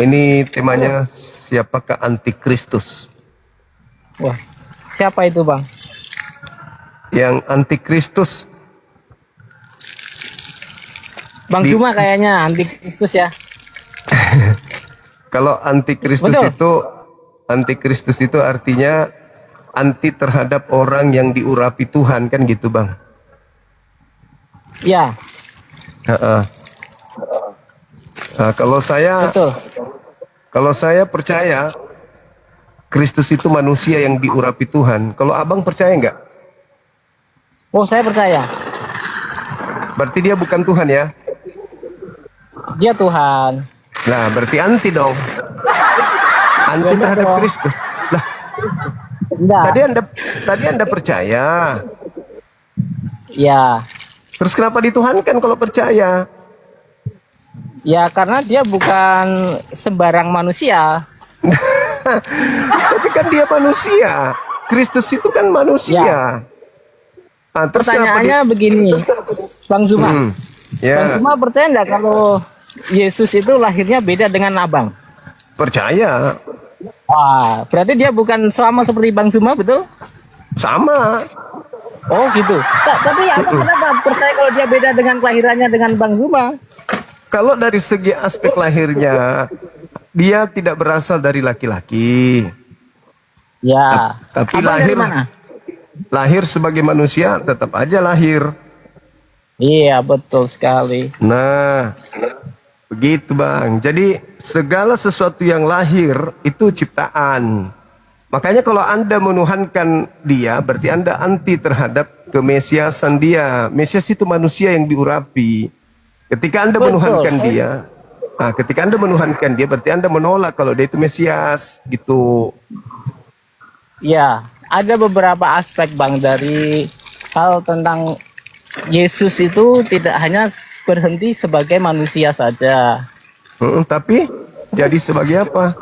Ini temanya siapakah antikristus? Wah, siapa itu Bang? Yang antikristus Bang Di- Zuma kayaknya antikristus ya. kalau Betul. antikristus itu artinya anti terhadap orang yang diurapi Tuhan, kan gitu Bang. Ya, Ha-ha. Nah, betul. kalau saya percaya Kristus itu manusia yang diurapi Tuhan. Kalau abang percaya nggak? Oh, saya percaya. Berarti dia bukan Tuhan ya? Dia Tuhan. Nah, berarti anti dong. Anti Betul terhadap dong. Kristus. Lah, Enggak. tadi anda percaya. Ya. Terus kenapa dituhankan kalau percaya? Ya karena dia bukan sembarang manusia. Tapi kan dia manusia. Kristus itu kan manusia. Nah, terus kenapa Pertanyaannya begini, Bang Zuma. Hmm, Bang ya, Zuma percaya enggak kalau Yesus itu lahirnya beda dengan Abang? percaya. Wah, berarti dia bukan sama seperti Bang Zuma, betul? Sama. Oh gitu. Tapi Abang kenapa percaya kalau dia beda dengan kelahirannya dengan Bang Zuma? Kalau dari segi aspek lahirnya, dia tidak berasal dari laki-laki. Ya. Tapi Abang dari lahir mana? lahir sebagai manusia tetap aja lahir. Iya, betul sekali. Nah, begitu Bang. Jadi segala sesuatu yang lahir itu ciptaan. Makanya kalau Anda menuhankan dia, berarti Anda anti terhadap kemesiasan dia. Mesias itu manusia yang diurapi. Ketika Anda Betul. menuhankan dia, ketika Anda menuhankan dia, berarti Anda menolak kalau dia itu Mesias, gitu. Ya, ada beberapa aspek Bang dari hal tentang Yesus itu tidak hanya berhenti sebagai manusia saja. Tapi jadi sebagai apa?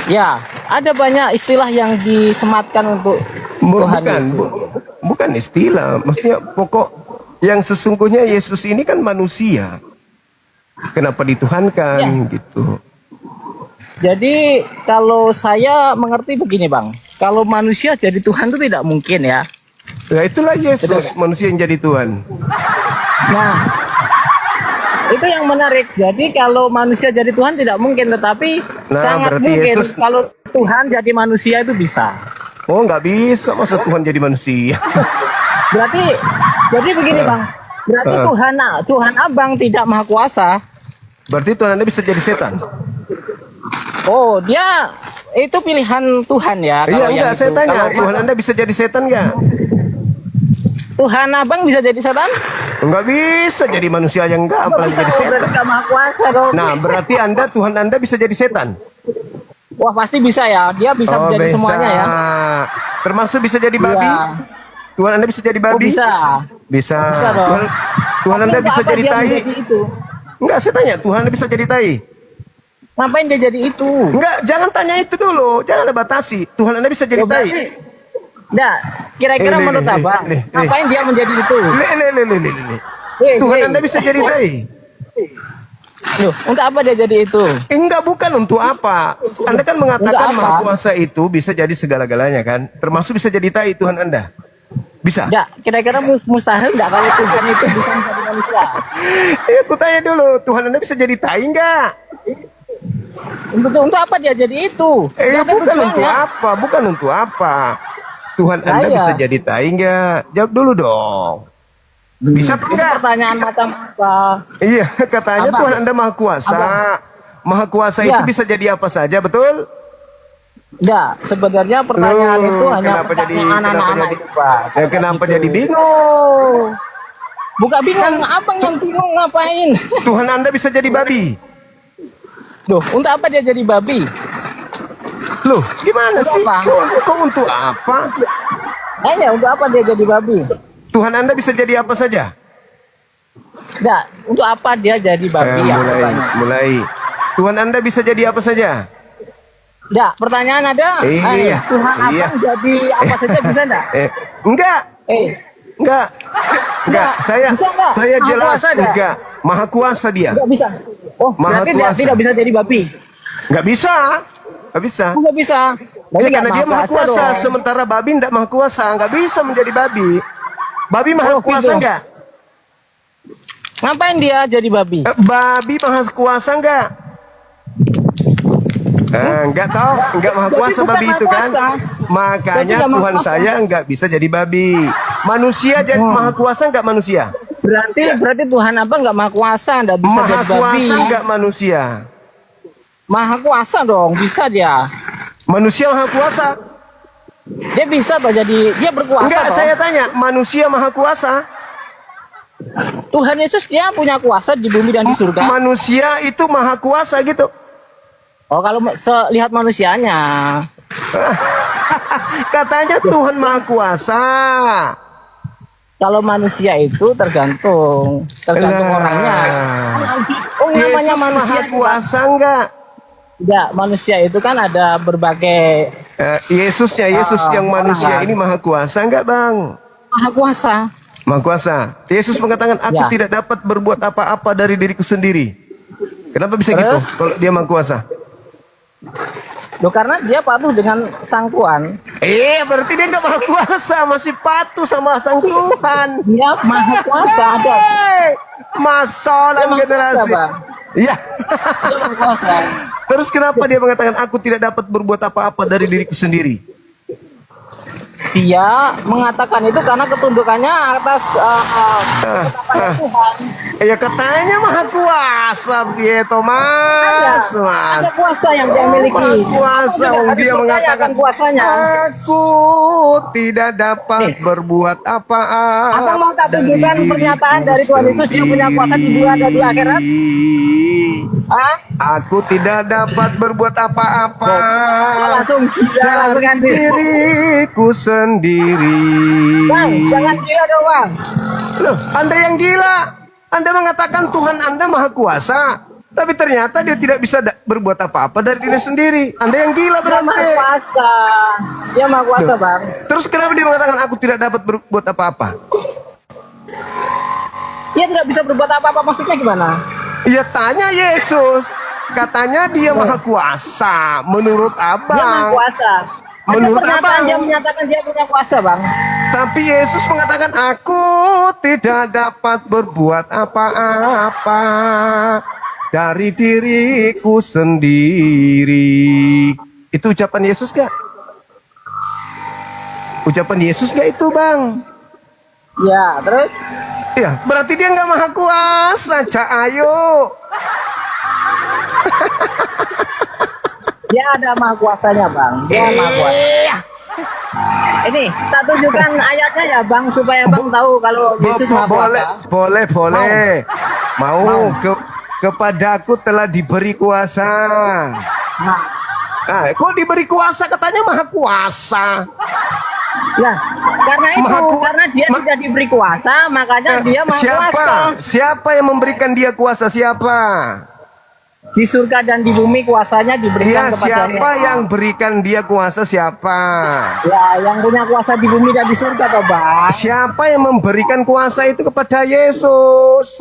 Ya, ada banyak istilah yang disematkan untuk Tuhan Bukan, Yesus. bukan istilah. Maksudnya pokok yang sesungguhnya Yesus ini kan manusia. Kenapa dituhankan gitu? Jadi kalau saya mengerti begini Bang, kalau manusia jadi Tuhan itu tidak mungkin ya. Nah itulah Yesus, manusia yang jadi Tuhan. Nah, itu yang menarik. Jadi kalau manusia jadi Tuhan tidak mungkin, tetapi Nah, sangat berarti mungkin Yesus- kalau Tuhan jadi manusia itu bisa. Oh nggak bisa masa Tuhan jadi manusia. Berarti jadi begini Bang. Berarti Tuhan Abang tidak maha kuasa. Berarti Tuhan Anda bisa jadi setan. Oh, dia itu pilihan Tuhan ya. Iya kalau yang enggak, saya itu. tanya, Kalau Tuhan Anda bisa jadi setan nggak? Tuhan Abang bisa jadi setan? Enggak bisa jadi manusia yang enggak, apalagi jadi Berarti setan. nggak maha kuasa dong. Nah, berarti Tuhan Anda bisa jadi setan. Wah pasti bisa ya. Dia bisa menjadi bisa. semuanya ya. Termasuk bisa jadi babi. Iya. Tuhan Anda bisa jadi Oh babi? bisa. Bisa. Bisa dong. Tuhan Tapi Anda untuk bisa apa jadi dia tai? menjadi itu? Enggak, saya tanya, Tuhan Anda bisa jadi tai? Ngapain dia jadi itu? Enggak, jangan tanya itu dulu. Jangan Anda batasi. Tuhan Anda bisa jadi Oh, tai. berarti, nah, kira-kira Nih, menurut nih, Abang, nih, nih. ngapain dia menjadi itu? Le. Hei, Tuhan hei. Anda bisa jadi tai? Loh, untuk apa dia jadi itu? Enggak, bukan untuk apa. Anda kan mengatakan Untuk apa? Maha Kuasa itu bisa jadi segala-galanya kan? Termasuk bisa jadi tai Tuhan Anda. Bisa? Enggak, kira-kira mustahil enggak kalau Tuhan itu bisa menjadi manusia? Aku tanya dulu, Tuhan Anda bisa jadi tai enggak? Untuk apa dia jadi itu? Dia kan Bukan untuk tujuannya. apa, bukan untuk apa. Tuhan Anda Saya. bisa jadi tai enggak? Jawab dulu dong. Bisa apa Itu enggak? pertanyaan macam apa? Iya, katanya Abang. Tuhan Anda Maha Kuasa. Maha Kuasa Iya. itu bisa jadi apa saja, betul? Enggak, sebenarnya pertanyaan Loh, itu hanya kenapa jadi pertanyaan anak-anak jadi itu, Pak. kenapa Gitu. jadi bingung? Bukan bingung, abang yang bingung ngapain? Tuhan Anda bisa jadi babi. Loh, untuk apa dia jadi babi? Loh, gimana Untuk sih? apa? Kok untuk apa? Ya, untuk apa dia jadi babi? Tuhan Anda bisa jadi apa saja? Enggak, untuk apa dia jadi babi ya pertanyaan. mulai. Tuhan Anda bisa jadi apa saja? Enggak, pertanyaan ada. Iya. Tuhan Iya. abang jadi apa saja bisa enggak? Enggak. Enggak, Enggak. Saya bisa enggak? saya Maha jelas kuasa enggak? enggak. Maha kuasa dia. Enggak bisa. Oh, Maha berarti dia kuasa. tidak bisa jadi babi. Nggak bisa. Nggak bisa. Nggak bisa. Berarti Ya, nggak karena dia maha kuasa, dong. sementara babi tidak maha kuasa, nggak bisa menjadi babi. Babi maha Oh, kuasa gitu. nggak? Ngapain dia jadi babi? Babi maha kuasa nggak? Nggak tahu, nggak maha Babi kuasa bukan babi maha itu kan? kuasa. Makanya Babi nggak maha Tuhan kuasa. saya nggak bisa jadi babi. Manusia jadi maha kuasa nggak manusia? Berarti Tuhan apa nggak maha kuasa, nggak bisa Maha jadi babi. kuasa nggak manusia? Maha kuasa dong, bisa dia. Manusia maha kuasa? Dia bisa toh jadi, dia berkuasa Enggak, toh. saya tanya, manusia maha kuasa? Tuhan Yesus dia punya kuasa di bumi dan di surga. Manusia itu maha kuasa gitu. Oh, kalau lihat manusianya. Katanya Tuhan maha kuasa. Kalau manusia itu tergantung Lah. orangnya. Oh, namanya Yesus manusia maha kuasa enggak? Enggak, manusia itu kan ada berbagai Yesus yang manusia orang. ini maha kuasa enggak, Bang? maha kuasa. Maha kuasa. Yesus mengatakan, aku Ya. tidak dapat berbuat apa-apa dari diriku sendiri. Kenapa bisa gitu? Terus? Kalau dia maha kuasa? Loh, karena dia patuh dengan sang Tuhan. Berarti dia enggak maha kuasa, masih patuh sama sang Tuhan. Dia maha kuasa ada. Masalah Dia maha generasi. kuasa, Bang. Iya. Dia maha kuasa. Terus kenapa dia mengatakan aku tidak dapat berbuat apa-apa dari diriku sendiri? Dia mengatakan itu karena ketundukannya atas ketetapan Tuhan. Ya katanya maha kuasa, Pieto Mas. Ada kuasa yang dia miliki. Maha kuasa, Aku juga dia harus percaya mengatakan akan kuasanya. aku tidak dapat berbuat apa-apa. Abang mau tak tunjukkan dari pernyataan dari Tuhan Yesus yang punya kuasa di dunia dan di akhirat? Ah, Aku tidak dapat berbuat apa-apa langsung gila dari ganti. diriku sendiri. Bang, jangan gila dong, Bang. Loh, Anda yang gila. Anda mengatakan Tuhan Anda maha kuasa, tapi ternyata dia tidak bisa berbuat apa-apa dari diri sendiri. Anda yang gila Dia maha berarti. kuasa. Dia maha kuasa, Bang. Terus kenapa dia mengatakan aku tidak dapat berbuat apa-apa? Dia tidak bisa berbuat apa-apa, maksudnya gimana? Ya tanya Yesus. Katanya dia maha kuasa. Menurut Dia maha Abang. kuasa. Ada Menurut pernyataan Abang. dia menyatakan dia punya kuasa, Bang. Tapi Yesus mengatakan aku tidak dapat berbuat apa-apa dari diriku sendiri. Itu ucapan Yesus gak? Ucapan Yesus gak itu, Bang? Ya, terus Ya, berarti dia nggak maha kuasa, Cak Ayo. dia ada maha kuasanya, Bang. Dia maha kuasa. Ini, tak tunjukkan ayatnya ya, Bang, supaya Bang tahu kalau Yesus maha kuasa. Boleh. Mau. Kepadaku telah diberi kuasa. Nah, Kok diberi kuasa katanya maha kuasa? ya, karena itu, karena dia Ma- tidak diberi kuasa, makanya dia maha kuasa. Siapa yang memberikan dia kuasa? Siapa? Di surga dan di bumi kuasanya diberikan Ya, kepadanya. siapa yang berikan dia kuasa? Siapa? Ya, yang punya kuasa di bumi dan di surga, toh, Bang. Siapa yang memberikan kuasa itu kepada Yesus?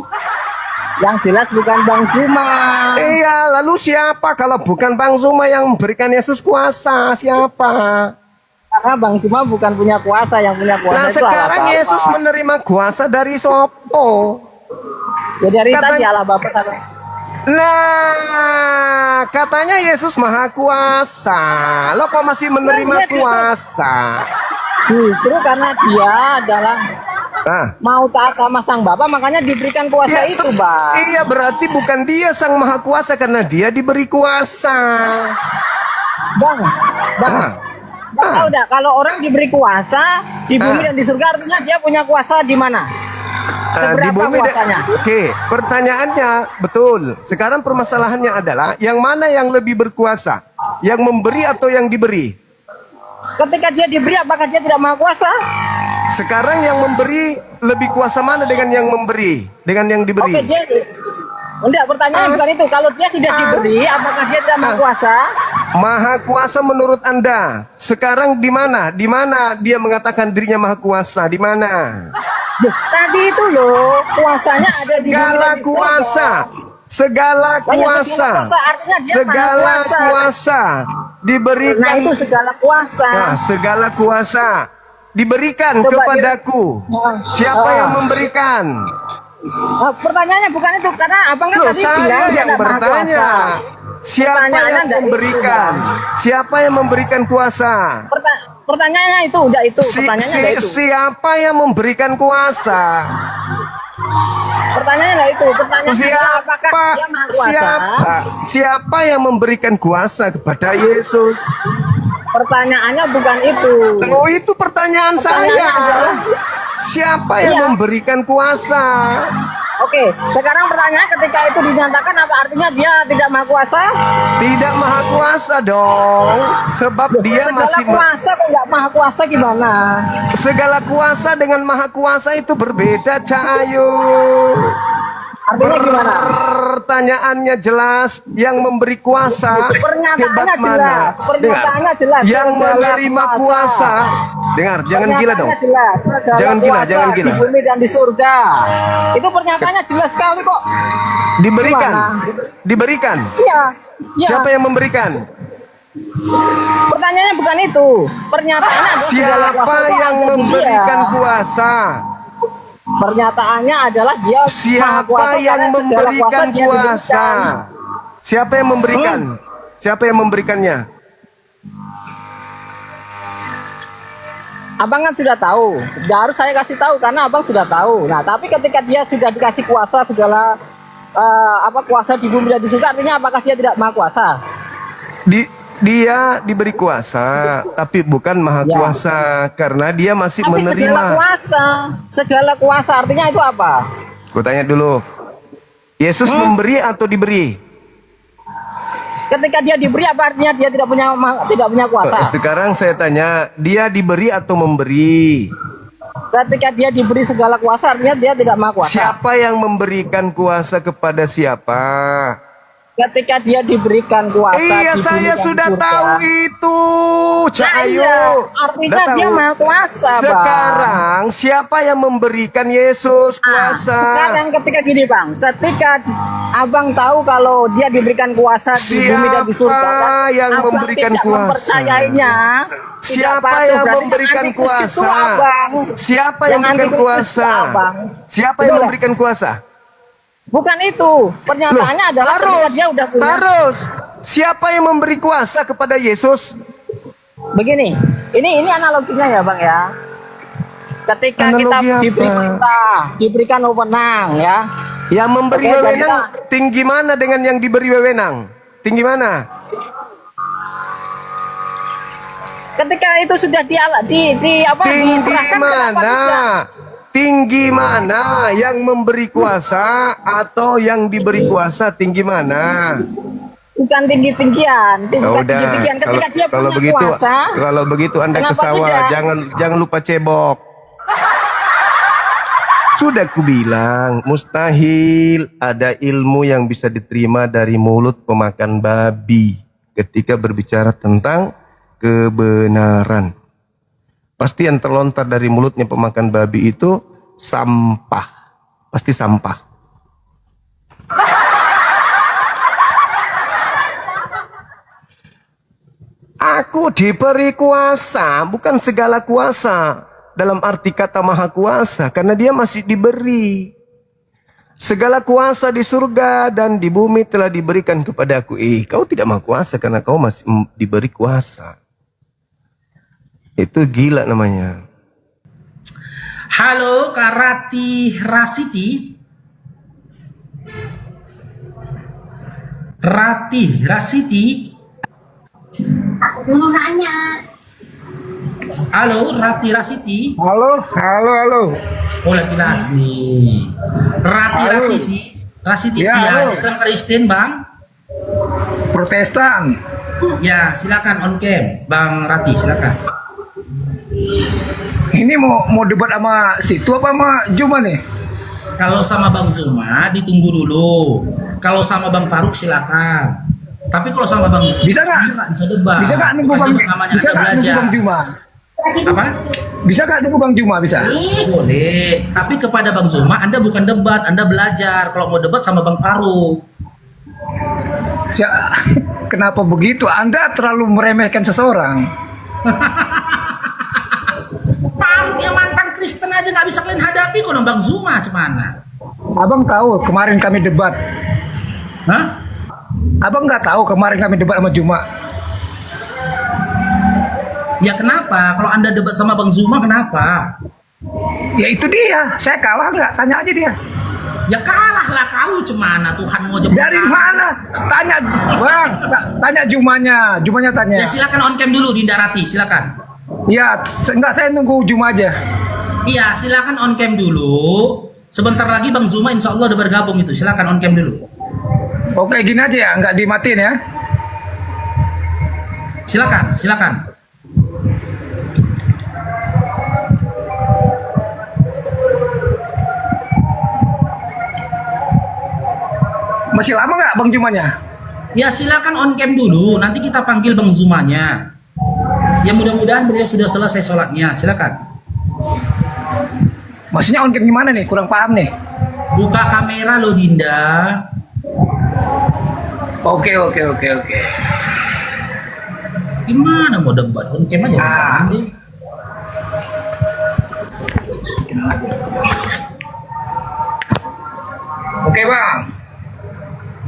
Yang jelas bukan Bang Zuma. Iya, lalu siapa kalau bukan Bang Zuma yang memberikan Yesus kuasa? Siapa? Karena Bang Zuma bukan punya kuasa, yang punya kuasa Nah, itu sekarang Allah Bapa. Yesus menerima kuasa dari Sopo. Ya dari Katanya- tadi Allah Bapa kata. Nah, katanya Yesus maha kuasa. Lo kok masih menerima kuasa? Justru karena dia adalah Ah, mau taat sama sang Bapa, makanya diberikan kuasa itu, Bang. iya, berarti bukan dia sang maha kuasa karena dia diberi kuasa. Bang, Ah, Bang tahu nggak kalau orang diberi kuasa di bumi dan di surga, artinya dia punya kuasa di mana? Seberapa kuasanya? Oke, pertanyaannya betul. Sekarang permasalahannya adalah yang mana yang lebih berkuasa? Yang memberi atau yang diberi? Ketika dia diberi, apakah dia tidak maha kuasa? Sekarang yang memberi lebih kuasa mana dengan yang memberi? Dengan yang diberi? Oke, dia enggak, pertanyaan bukan itu. Kalau dia sudah diberi, apakah dia tidak maha kuasa? Maha kuasa menurut Anda. Sekarang di mana? Di mana dia mengatakan dirinya maha kuasa? Di mana? Tadi itu loh, kuasanya ada di bumi dan Segala di surga. kuasa. Segala Banyak kuasa, kuasa, artinya dia segala maha kuasa. kuasa Nah diberikan. itu segala kuasa. Nah, segala kuasa diberikan Coba kepadaku. Siapa yang memberikan? Pertanyaannya bukan itu, karena abang kan Loh, tadi saya bilang dia yang tidak maha bertanya. kuasa. Siapa Pertanyaannya yang enggak itu, memberikan? Bang. Siapa yang memberikan kuasa? Pertanyaannya itu udah itu, pertanyaannya udah itu. Siapa yang memberikan kuasa? Pertanyaannya enggak itu, pertanyaannya adalah apakah Siapa? dia maha kuasa? Siapa yang memberikan kuasa kepada Yesus? Pertanyaannya bukan itu. Oh, itu pertanyaan Pertanyaannya saya. adalah- Siapa yang Iya. memberikan kuasa? Oke, sekarang pertanyaannya ketika itu dinyatakan apa artinya dia tidak maha kuasa? Tidak maha kuasa dong. Sebab dia Segala masih kuasa kok nggak maha kuasa gimana? segala kuasa dengan maha kuasa itu berbeda, Cahayu. Artinya gimana? Pertanyaannya jelas, yang memberi kuasa Pernyataannya hebat mana? jelas. Pernyataannya jelas. Yang Segala menerima kuasa. Dengar, jangan gila dong. Pernyataannya jelas. Segala Jangan gila, kuasa jangan gila. Di bumi dan di surga. Itu pernyataannya jelas sekali kok. Diberikan. Gimana? Diberikan. Iya. Iya. Siapa yang memberikan? Pertanyaannya bukan itu. Pernyataannya adalah segala Siapa kuasa itu yang ada di memberikan dia. kuasa? Pernyataannya adalah dia maha Siapa kuasa yang karena segala memberikan dia kuasa? diberikan. Siapa yang memberikan? Siapa yang memberikannya? Abang kan sudah tahu, tidak harus saya kasih tahu karena abang sudah tahu. Nah, tapi ketika dia sudah dikasih kuasa segala kuasa di bumi dan di surga, artinya apakah dia tidak maha kuasa? Dia diberi kuasa, tapi bukan maha Ya. kuasa karena dia masih Tapi menerima. segala kuasa artinya itu apa? Ku tanya dulu, Yesus memberi atau diberi? Ketika dia diberi apa artinya dia tidak punya kuasa? Sekarang saya tanya, dia diberi atau memberi? Ketika dia diberi segala kuasa artinya dia tidak maha kuasa. Siapa yang memberikan kuasa kepada siapa? Ketika dia diberikan kuasa. Iya, di bumi saya dan di sudah surga. tahu itu. Cak Nah, Ayu. iya, artinya Udah dia tahu. maha kuasa, Bang. Sekarang siapa yang memberikan Yesus kuasa? Sekarang ketika gini Bang, ketika abang tahu kalau dia diberikan kuasa di bumi dan di surga, Siapa yang abang memberikan tidak kuasa? mempercayainya, tidak Siapa patuh, yang berarti memberikan anti Kristus itu kuasa? abang. Siapa yang memberikan anti Kristus itu kuasa? abang. Siapa Betul yang nggak? memberikan kuasa? Bukan itu, pernyataannya adalah ketika dia udah punya. harus. Siapa yang memberi kuasa kepada Yesus? Begini, ini analoginya ya Bang ya. Ketika Analogi kita apa? diberi perintah, diberikan wewenang ya. Yang memberi Oke, jadi wewenang kita- tinggi mana dengan yang diberi wewenang? Tinggi mana? Ketika itu sudah Tinggi diserahkan kenapa mana? tidak? Tinggi mana? Yang memberi kuasa atau yang diberi kuasa tinggi mana? Bukan tinggi-tinggian, Ya bukan udah, tinggi-tinggian. Ketika dia kalau punya begitu, kuasa, kalau begitu Anda ke kenapa sawah, tidak? jangan lupa cebok. Sudah kubilang, mustahil ada ilmu yang bisa diterima dari mulut pemakan babi ketika berbicara tentang kebenaran. Pasti yang terlontar dari mulutnya pemakan babi itu sampah. Pasti sampah. Aku diberi kuasa, bukan segala kuasa. Dalam arti kata maha kuasa, karena dia masih diberi. Segala kuasa di surga dan di bumi telah diberikan kepadaku. Kau tidak maha kuasa karena kau masih diberi kuasa. Itu gila namanya. Halo Kak Rati Rasiti. Rati Rasiti. Aku mau nanya. Halo Rati Rasiti. Halo. Oh laki-laki. Rati Halo. Rati sih. Rasiti Ya, ya, halo. Islam Kristen Bang. Protestan. Ya silakan on cam Bang Rati silakan. Ini mau debat sama situ apa sama Juma nih? Kalau sama Bang Zuma ditunggu dulu. Kalau sama Bang Faruk silakan. Tapi kalau sama Bang Zuma Bisa nggak? bisa debat. Bisa nggak nunggu Bukan Bang? debat namanya, Bisa ada nggak nunggu belajar. Bang Juma? Apa? Bisa nggak nunggu Bang Juma? Bisa. Boleh, tapi kepada Bang Zuma Anda bukan debat, Anda belajar. Kalau mau debat sama Bang Faruk. Kenapa begitu? Anda terlalu meremehkan seseorang. Faruk yang mantan Kristen aja nggak bisa kalian hadapi kok, Bang Zuma cemana? Abang tahu kemarin kami debat. Hah? Abang nggak tahu kemarin kami debat sama Juma. Ya kenapa? Kalau Anda debat sama Bang Zuma kenapa? Ya itu dia. Saya kalah nggak? Tanya aja dia. Ya kalah lah kau cemana, Tuhan mau jemput. Dari mana? Tanya Bang. Tanya Jumanya. Jumanya tanya. Ya silakan on cam dulu Dinda Rati, silakan. Ya enggak, saya nunggu Juma aja. Iya silakan on cam dulu. Sebentar lagi Bang Zuma insya Allah udah bergabung itu. Silakan on cam dulu. Oke gini aja ya, nggak dimatiin ya. Silakan, silakan. Masih lama nggak Bang Jumanya? Ya silakan on cam dulu. Nanti kita panggil Bang Zumanya. Ya mudah-mudahan beliau sudah selesai sholatnya. Silakan. Maksudnya on cam gimana nih? Kurang paham nih. Buka kamera loh Dinda. Oke. Gimana mau debat on cam aja? Nanti. Oke Bang.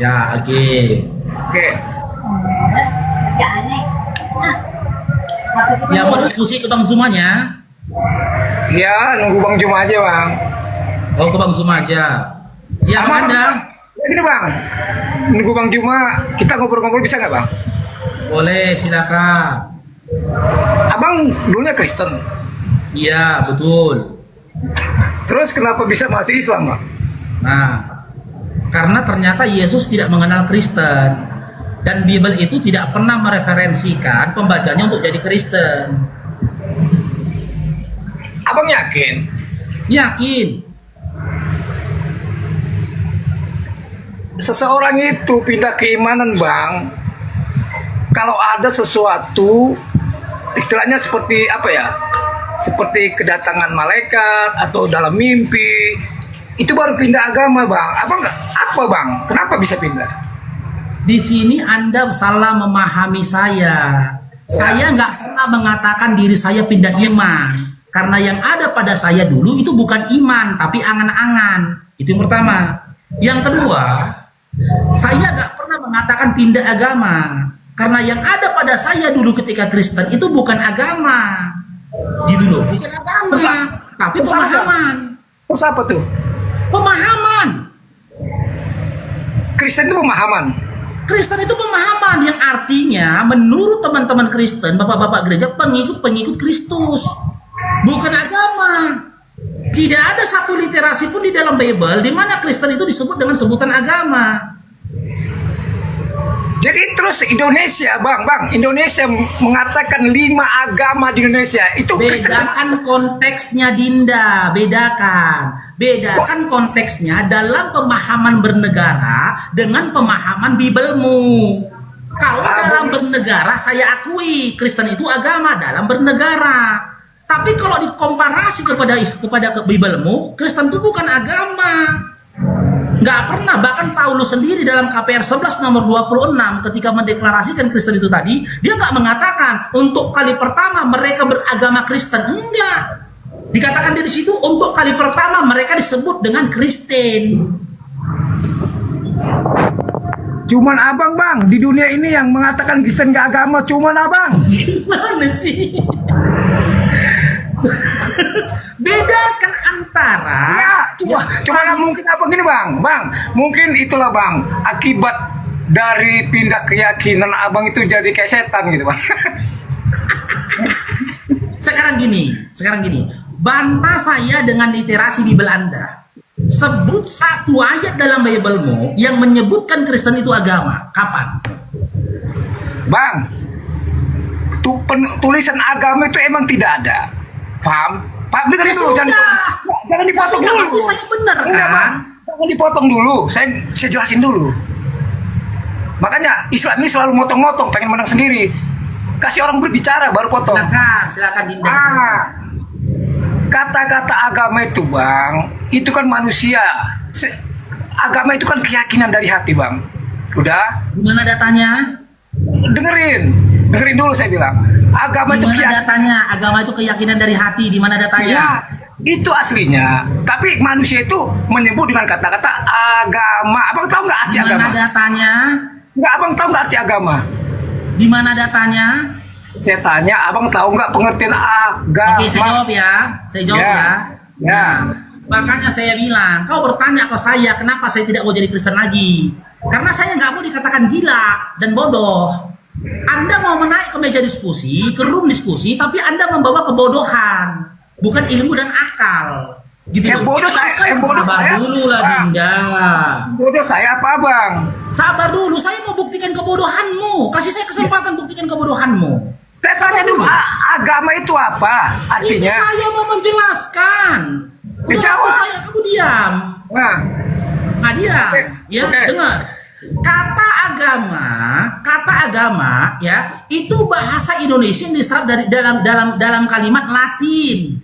Ya oke. Oke. Kerjaan nih. Ya mau diskusi ke Bang Zumanya. Ya nunggu Bang Juma aja Bang. Oh ke Bang Zuma aja. Ya Bang Anda. Ini Bang. Nunggu Bang Juma. Kita ngobrol-ngobrol bisa nggak Bang? Boleh silakan. Abang dulunya Kristen. Iya betul. Terus kenapa bisa masuk Islam Bang? Nah, karena ternyata Yesus tidak mengenal Kristen dan Bible itu tidak pernah mereferensikan pembacanya untuk jadi Kristen. Abang yakin? Yakin? Seseorang itu pindah keimanan Bang, kalau ada sesuatu istilahnya seperti apa ya, seperti kedatangan malaikat atau dalam mimpi, itu baru pindah agama Bang. Apa Bang? Kenapa bisa pindah? Di sini Anda salah memahami saya. Saya nggak pernah mengatakan diri saya pindah iman. Karena yang ada pada saya dulu itu bukan iman, tapi angan-angan. Itu yang pertama. Yang kedua, saya nggak pernah mengatakan pindah agama. Karena yang ada pada saya dulu ketika Kristen itu bukan agama. Gitu loh, bukan agama, tapi pemahaman. Terus apa tuh? Pemahaman. Kristen itu pemahaman. Kristen itu pemahaman yang artinya menurut teman-teman Kristen, bapak-bapak gereja, pengikut-pengikut Kristus. Bukan agama. Tidak ada satu literasi pun di dalam Bible di mana Kristen itu disebut dengan sebutan agama. Jadi terus Indonesia, Bang, Indonesia mengatakan 5 agama di Indonesia. Itu Kristen. Bedakan konteksnya Dinda, bedakan konteksnya dalam pemahaman bernegara dengan pemahaman Biblemu. Kalau dalam bernegara saya akui Kristen itu agama dalam bernegara. Tapi kalau dikomparasi kepada Biblemu, Kristen itu bukan agama. Nggak pernah, bahkan Paulus sendiri dalam KPR 11 nomor 26 ketika mendeklarasikan Kristen itu tadi, dia nggak mengatakan untuk kali pertama mereka beragama Kristen. Enggak. Dikatakan dari situ untuk kali pertama mereka disebut dengan Kristen. Cuman abang Bang, di dunia ini yang mengatakan Kristen gak agama, cuman abang. Gimana sih? Bedakan antara Cuma mungkin apa gini Bang, mungkin itulah Bang, akibat dari pindah keyakinan abang itu jadi kayak setan gitu Bang. Sekarang gini, bantah saya dengan literasi Bible Anda. Sebut satu ayat dalam Biblemu yang menyebutkan Kristen itu agama. Kapan? Bang, tulisan agama itu emang tidak ada. Paham? Pak, bener itu. Jangan dipotong dulu. Saya benar Enggak, kan? Bang. Jangan dipotong dulu. Saya jelasin dulu. Makanya Islam ini selalu motong-motong, pengen menang sendiri. Kasih orang berbicara baru potong. Silakan Dinda. Kata-kata agama itu Bang, itu kan manusia. Agama itu kan keyakinan dari hati Bang. Udah, Gimana datanya? dengerin dulu saya bilang. Agama itu Gimana datanya? Agama itu keyakinan dari hati. Di mana datanya? Ya, itu aslinya. Tapi manusia itu menyebut dengan kata-kata agama. Abang tahu nggak arti Di mana agama? datanya? Nggak, abang tahu nggak arti agama? Di mana datanya? Saya tanya, abang tahu nggak pengertian agama? Oke, saya jawab ya. Saya jawab Ya. ya. Ya. Makanya saya bilang, kau bertanya ke saya, kenapa saya tidak mau jadi Kristen lagi? Karena saya nggak mau dikatakan gila dan bodoh. Anda mau menaik ke meja diskusi, ke room diskusi, tapi Anda membawa kebodohan, bukan ilmu dan akal. Gitu Yang loh. bodoh Sabar saya. dulu lah, Bang. Dinda. Bodoh saya apa, bang? Sabar dulu, saya mau buktikan kebodohanmu. Kasih saya kesempatan buktikan kebodohanmu. Saya tanya dulu, agama itu apa Ini artinya? saya mau menjelaskan. Udah Jawab. waktu saya, kamu diam. Nah, Nah, diam. Oke, Ya, oke. dengar. Kata agama ya, itu bahasa Indonesia yang diserap dari dalam kalimat Latin.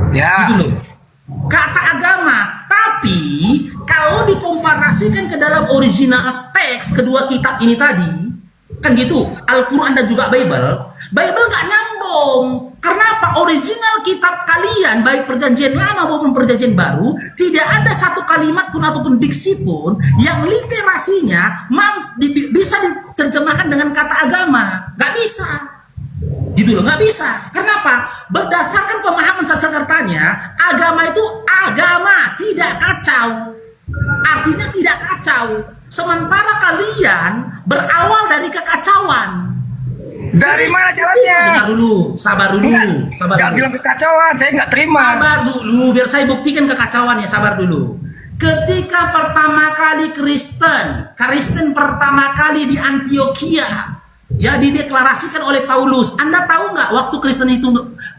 ya. Gitu loh. Kata agama, tapi kalau dikomparasikan ke dalam original teks kedua kitab ini tadi, kan gitu, Al-Quran dan juga Bible nggak nyambung. Karena apa? Original kitab kalian, baik perjanjian lama maupun perjanjian baru, tidak ada satu kalimat pun ataupun diksi pun yang literasinya bisa diterjemahkan dengan kata agama. Nggak bisa. Gitu loh, nggak bisa. Kenapa? Berdasarkan pemahaman Sanskertanya, agama itu agama, tidak kacau. Artinya tidak kacau. Sementara kalian berawal dari kekacauan. Dari mana jalannya? Dengar dulu, sabar dulu, sabar Nggak dulu. bilang kekacauan, saya nggak terima. Sabar dulu, biar saya buktikan kekacauannya. Sabar dulu. Ketika pertama kali Kristen pertama kali di Antioquia, ya dideklarasikan oleh Paulus. Anda tahu nggak waktu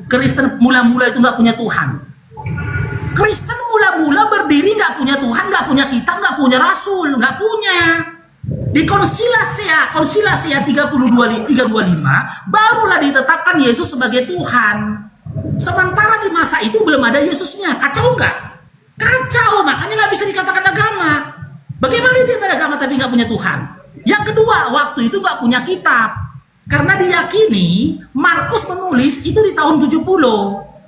Kristen mula-mula itu nggak punya Tuhan? Kristen mula-mula berdiri nggak punya Tuhan, nggak punya kitab, nggak punya rasul, nggak punya. Di konsilasia 325 barulah ditetapkan Yesus sebagai Tuhan. Sementara di masa itu belum ada Yesusnya. Kacau nggak? Kacau, makanya nggak bisa dikatakan agama. Bagaimana dia beragama tapi nggak punya Tuhan? Yang kedua, waktu itu nggak punya kitab. Karena diyakini Markus menulis itu di tahun 70,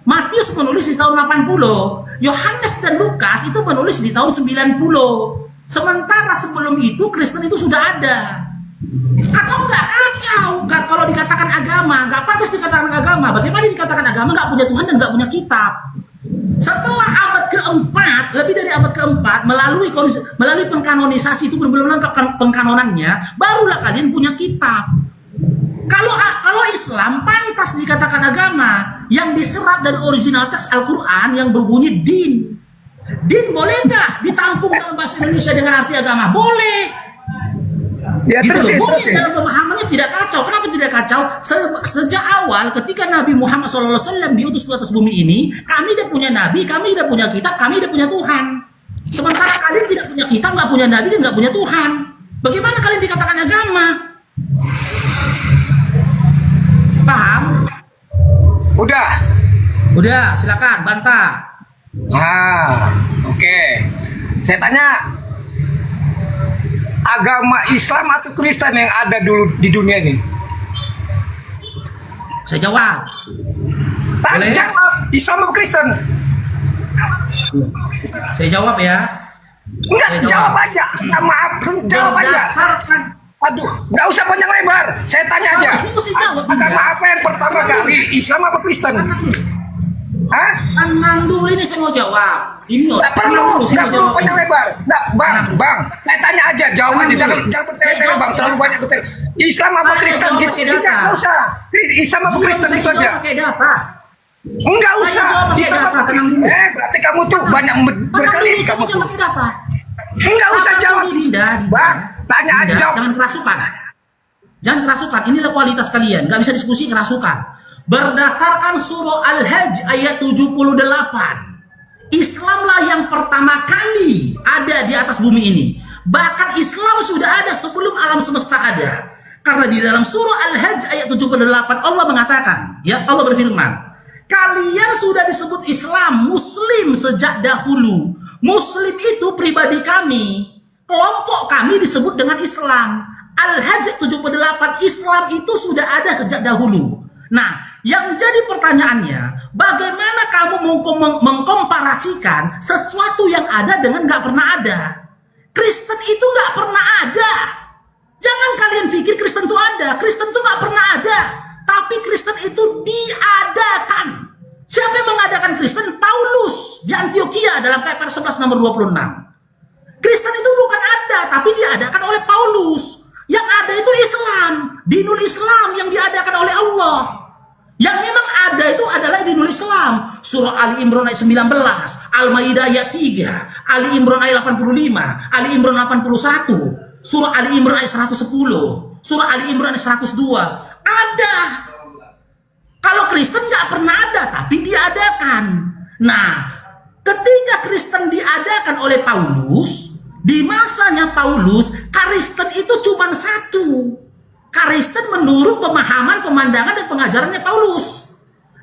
Matius menulis di tahun 80, Yohanes dan Lukas itu menulis di tahun 90. Sementara sebelum itu Kristen itu sudah ada. Kacau nggak? Kacau. Nggak, kalau dikatakan agama, nggak pantas dikatakan agama. Bagaimana dikatakan agama nggak punya Tuhan dan nggak punya kitab? Setelah abad keempat, lebih dari abad keempat, melalui pengkanonisasi itu belum lengkap pengkanonannya, barulah kalian punya kitab. Kalau Islam pantas dikatakan agama yang diserap dari original teks Al-Quran yang berbunyi din. Din boleh nggak ditampung dalam bahasa Indonesia dengan arti agama? Boleh. Ya, Gitu terus, loh. Boleh terus. dalam pemahamannya tidak kacau. Kenapa tidak kacau? Sejak awal ketika Nabi Muhammad SAW diutus ke atas bumi ini, kami tidak punya nabi, kami tidak punya kitab, kami tidak punya Tuhan. Sementara kalian tidak punya kitab, nggak punya nabi dan nggak punya Tuhan. Bagaimana kalian dikatakan agama? Paham? Udah, silakan bantah. Nah, oke. Saya tanya, agama Islam atau Kristen yang ada dulu di dunia ini? Saya jawab. Tak Boleh? jawab, Islam atau Kristen? Saya jawab ya. Enggak, Saya jawab aja. Maaf, jawab aja. Berdasarkan Aduh, nggak usah panjang lebar. Saya tanya aja. Ini mesti jawab. Agama apa yang pertama kali? Islam apa Kristen? Hah? Tenang dulu, ini saya mau jawab. Ini loh. Nggak perlu, tenang dulu, saya nggak mau perlu jawab panjang ini. lebar. Nggak, bang. Saya tanya aja, jawab Tenang aja. dulu. Jangan percaya Saya bang. Terlalu jawab. banyak betul. Islam apa Saya Kristen jawab gitu? pakai Tidak, data. nggak usah. Islam apa Kristen Saya itu aja. jawab pakai data. Enggak Saya usah. jawab pakai Islam data, apa tenang Kristen? dulu. Berarti kamu tuh banyak Tenang berkali dulu, saya kamu jawab tuh. pakai data. Enggak usah Tenang jawab. dulu, Dinda. Bang, tanya aja. Dinda, Jawab. jangan kerasukan. Jangan kerasukan, inilah kualitas kalian. Gak bisa diskusi kerasukan. Berdasarkan surah Al-Hajj ayat 78, Islamlah yang pertama kali ada di atas bumi ini. Bahkan Islam sudah ada sebelum alam semesta ada. Karena di dalam surah Al-Hajj ayat 78 Allah mengatakan, ya Allah berfirman, kalian sudah disebut Islam, Muslim sejak dahulu. Muslim itu pribadi kami. Kelompok kami disebut dengan Islam. Al-Hajj 78, Islam itu sudah ada sejak dahulu. Nah, yang jadi pertanyaannya, bagaimana kamu mengkomparasikan sesuatu yang ada dengan nggak pernah ada? Kristen itu nggak pernah ada. Jangan kalian pikir Kristen itu ada. Kristen itu nggak pernah ada. Tapi Kristen itu diadakan. Siapa yang mengadakan Kristen? Paulus di Antioquia dalam KPR 11 nomor 26. Kristen itu bukan ada, tapi diadakan oleh Paulus. Yang ada itu Islam, dinul Islam yang diadakan oleh Allah. Yang memang ada itu adalah dinul Islam. Surah Ali Imran ayat 19, Al-Maidah ayat 3, Ali Imran ayat 85, Ali Imran 81, Surah Ali Imran ayat 110, Surah Ali Imran ayat 102. Ada. Kalau Kristen nggak pernah ada, tapi diadakan. Nah, ketika Kristen diadakan oleh Paulus, di masanya Paulus, Kristen itu cuma satu. Kristen menurut pemahaman, pemandangan, dan pengajarannya Paulus.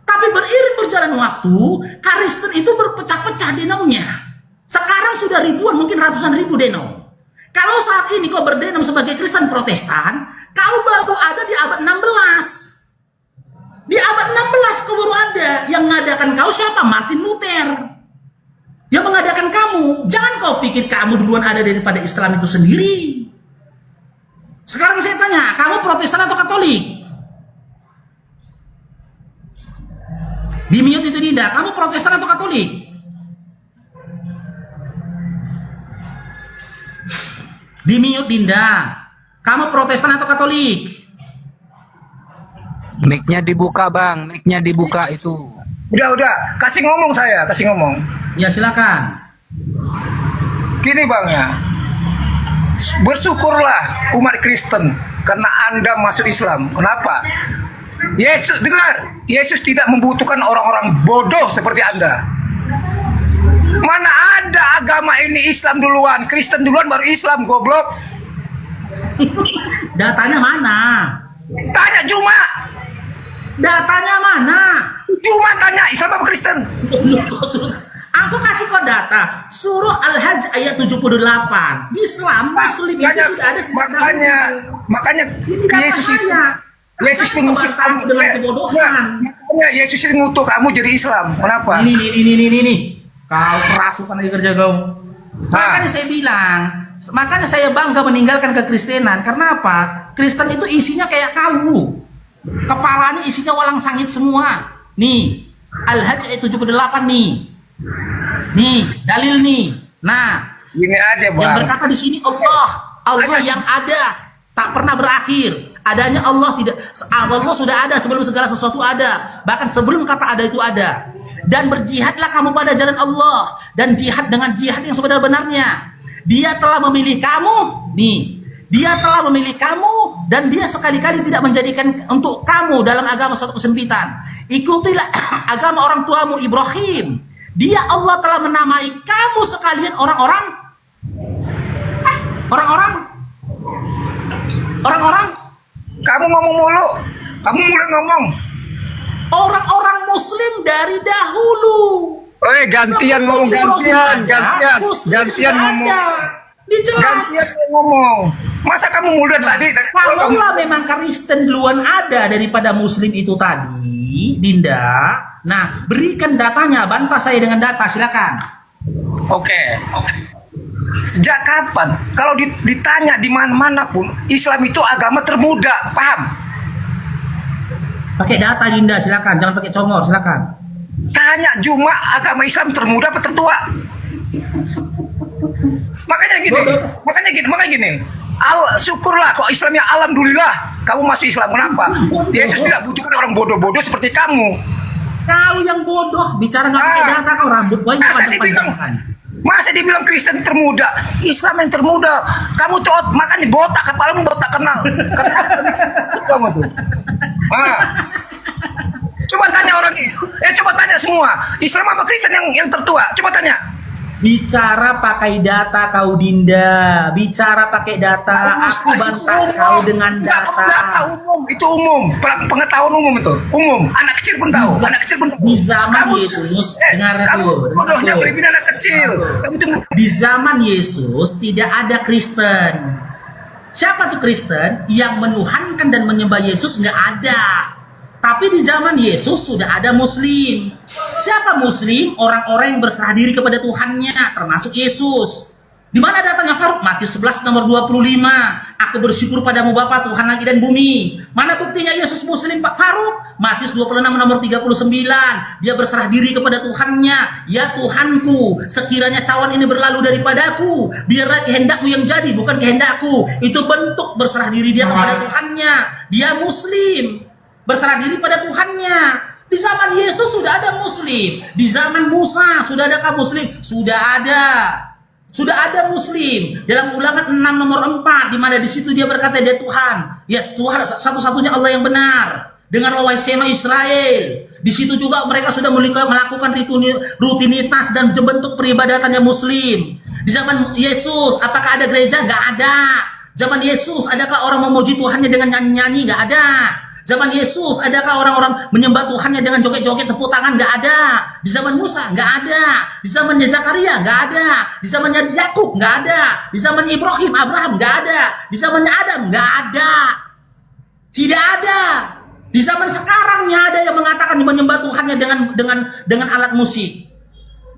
Tapi beriring berjalan waktu, Kristen itu berpecah-pecah denomnya. Sekarang sudah ribuan, mungkin ratusan ribu denom. Kalau saat ini kau berdenom sebagai Kristen Protestan, kau baru ada di abad 16. Di abad 16 kau baru ada. Yang mengadakan kau siapa? Martin Luther. Yang mengadakan kamu. Jangan kau pikir kamu duluan ada daripada Islam itu sendiri. Sekarang saya tanya, kamu Protestan atau Katolik? Di mute itu Dinda, kamu Protestan atau Katolik? Di mute Dinda, kamu Protestan atau Katolik? Mic-nya dibuka bang, mic-nya dibuka itu. Udah, kasih ngomong saya, kasih ngomong. Ya silakan. Gini bang ya, bersyukurlah umat Kristen karena Anda masuk Islam. Kenapa? Yesus, dengar, Yesus tidak membutuhkan orang-orang bodoh seperti Anda. Mana ada agama ini Islam duluan, Kristen duluan baru Islam, goblok. Datanya mana? Tanya Juma. Datanya mana? Cuma tanya Islam apa Kristen? Aku kasih kau data. Surah Al-Hajj ayat 78. Islam, Muslim itu sudah ada sejak makanya Yesus itu Yesus itu ngusir kamu dengan kebodohan. Makanya Yesus itu ngutuk kamu jadi Islam. Kenapa? Ini. Kau kerasukan lagi kerja kau. Makanya saya bilang, makanya saya bangga meninggalkan kekristenan. Karena apa? Kristen itu isinya kayak kau. Kepalanya isinya walang sangit semua. Nih, Al-Hajj ayat 78 nih. Nih, dalil nih. Nah, gini aja, Bang. yang berkata di sini Allah yang ada, tak pernah berakhir. Adanya Allah tidak, Allah sudah ada sebelum segala sesuatu ada. Bahkan sebelum kata ada itu ada. Dan berjihadlah kamu pada jalan Allah, dan jihad dengan jihad yang sebenar-benarnya. Dia telah memilih kamu, nih. Dia telah memilih kamu, dan dia sekali-kali tidak menjadikan untuk kamu dalam agama suatu kesempitan. Ikutilah agama orang tuamu Ibrahim. Dia Allah telah menamai kamu sekalian orang-orang Kamu ngomong mulu. Kamu mulai ngomong. Orang-orang Muslim dari dahulu. Gantian ngomong, gantian ngomong. Dijelas. Gantian ngomong. Masa kamu muda tadi? Kalaulah memang Kristen duluan ada daripada Muslim itu tadi, Dinda. Nah, berikan datanya, bantah saya dengan data, silakan. Oke. Sejak kapan? Kalau ditanya di mana-mana pun, Islam itu agama termuda, paham? Pakai data, Dinda, silakan. Jangan pakai congor, silakan. Tanya Juma, agama Islam termuda apa tertua? Makanya gini. Syukurlah kok Islamnya, alhamdulillah kamu masuk Islam. Kenapa? Yesus tidak butuhkan orang bodoh-bodoh seperti kamu. Kau yang bodoh, bicara nggak pakai data, kau rambut banyak panjang-panjang. Masa dibilang Kristen termuda, Islam yang termuda. Kamu tuh makanya botak, kepalamu botak kenal. Kamu tuh. Coba tanya orang ini. Coba tanya semua. Islam apa Kristen yang tertua? Coba tanya. Bicara pakai data kau Dinda, bicara pakai data, aku bantah kau dengan Data data. umum, itu umum, pengetahuan umum itu, umum. Anak kecil pun tahu, anak kecil pun tahu. Di zaman Yesus, dengar kamu tuh, dengar bodohnya tuh. beriman anak kecil. Kamu cuma Di zaman Yesus tidak ada Kristen. Siapa tuh Kristen? Yang menuhankan dan menyembah Yesus nggak ada. Tapi di zaman Yesus sudah ada Muslim. Siapa Muslim? Orang-orang yang berserah diri kepada Tuhannya, termasuk Yesus. Di mana datanya Faruk? Matius 11 nomor 25. Aku bersyukur padamu Bapa Tuhan langit dan bumi. Mana buktinya Yesus Muslim Pak Faruk? Matius 26 nomor 39. Dia berserah diri kepada Tuhannya. Ya Tuhanku, sekiranya cawan ini berlalu daripadaku, biarlah kehendakmu yang jadi, bukan kehendakku. Itu bentuk berserah diri dia kepada Tuhannya. Dia Muslim, berserah diri pada Tuhannya. Di zaman Yesus sudah ada Muslim. Di zaman Musa sudah adakah Muslim? Sudah ada. Sudah ada Muslim. Dalam Ulangan 6 nomor 4, di mana di situ dia berkata dia Tuhan. Ya Tuhan satu-satunya Allah yang benar. Dengarlah wahai Sema Israel. Di situ juga mereka sudah melakukan rutinitas dan bentuk peribadatan yang Muslim. Di zaman Yesus, apakah ada gereja? Nggak ada. Zaman Yesus, adakah orang memuji Tuhannya dengan nyanyi-nyanyi? Nggak ada. Zaman Yesus, adakah orang-orang menyembah Tuhannya dengan joget-joget tepuk tangan? Nggak ada. Di zaman Musa, nggak ada. Di zamannya Zakaria, nggak ada. Di zamannya Yakub, nggak ada. Di zaman Ibrahim, Abraham, nggak ada. Di zamannya Adam, nggak ada. Tidak ada. Di zaman sekarangnya ada yang mengatakan menyembah Tuhannya dengan alat musik,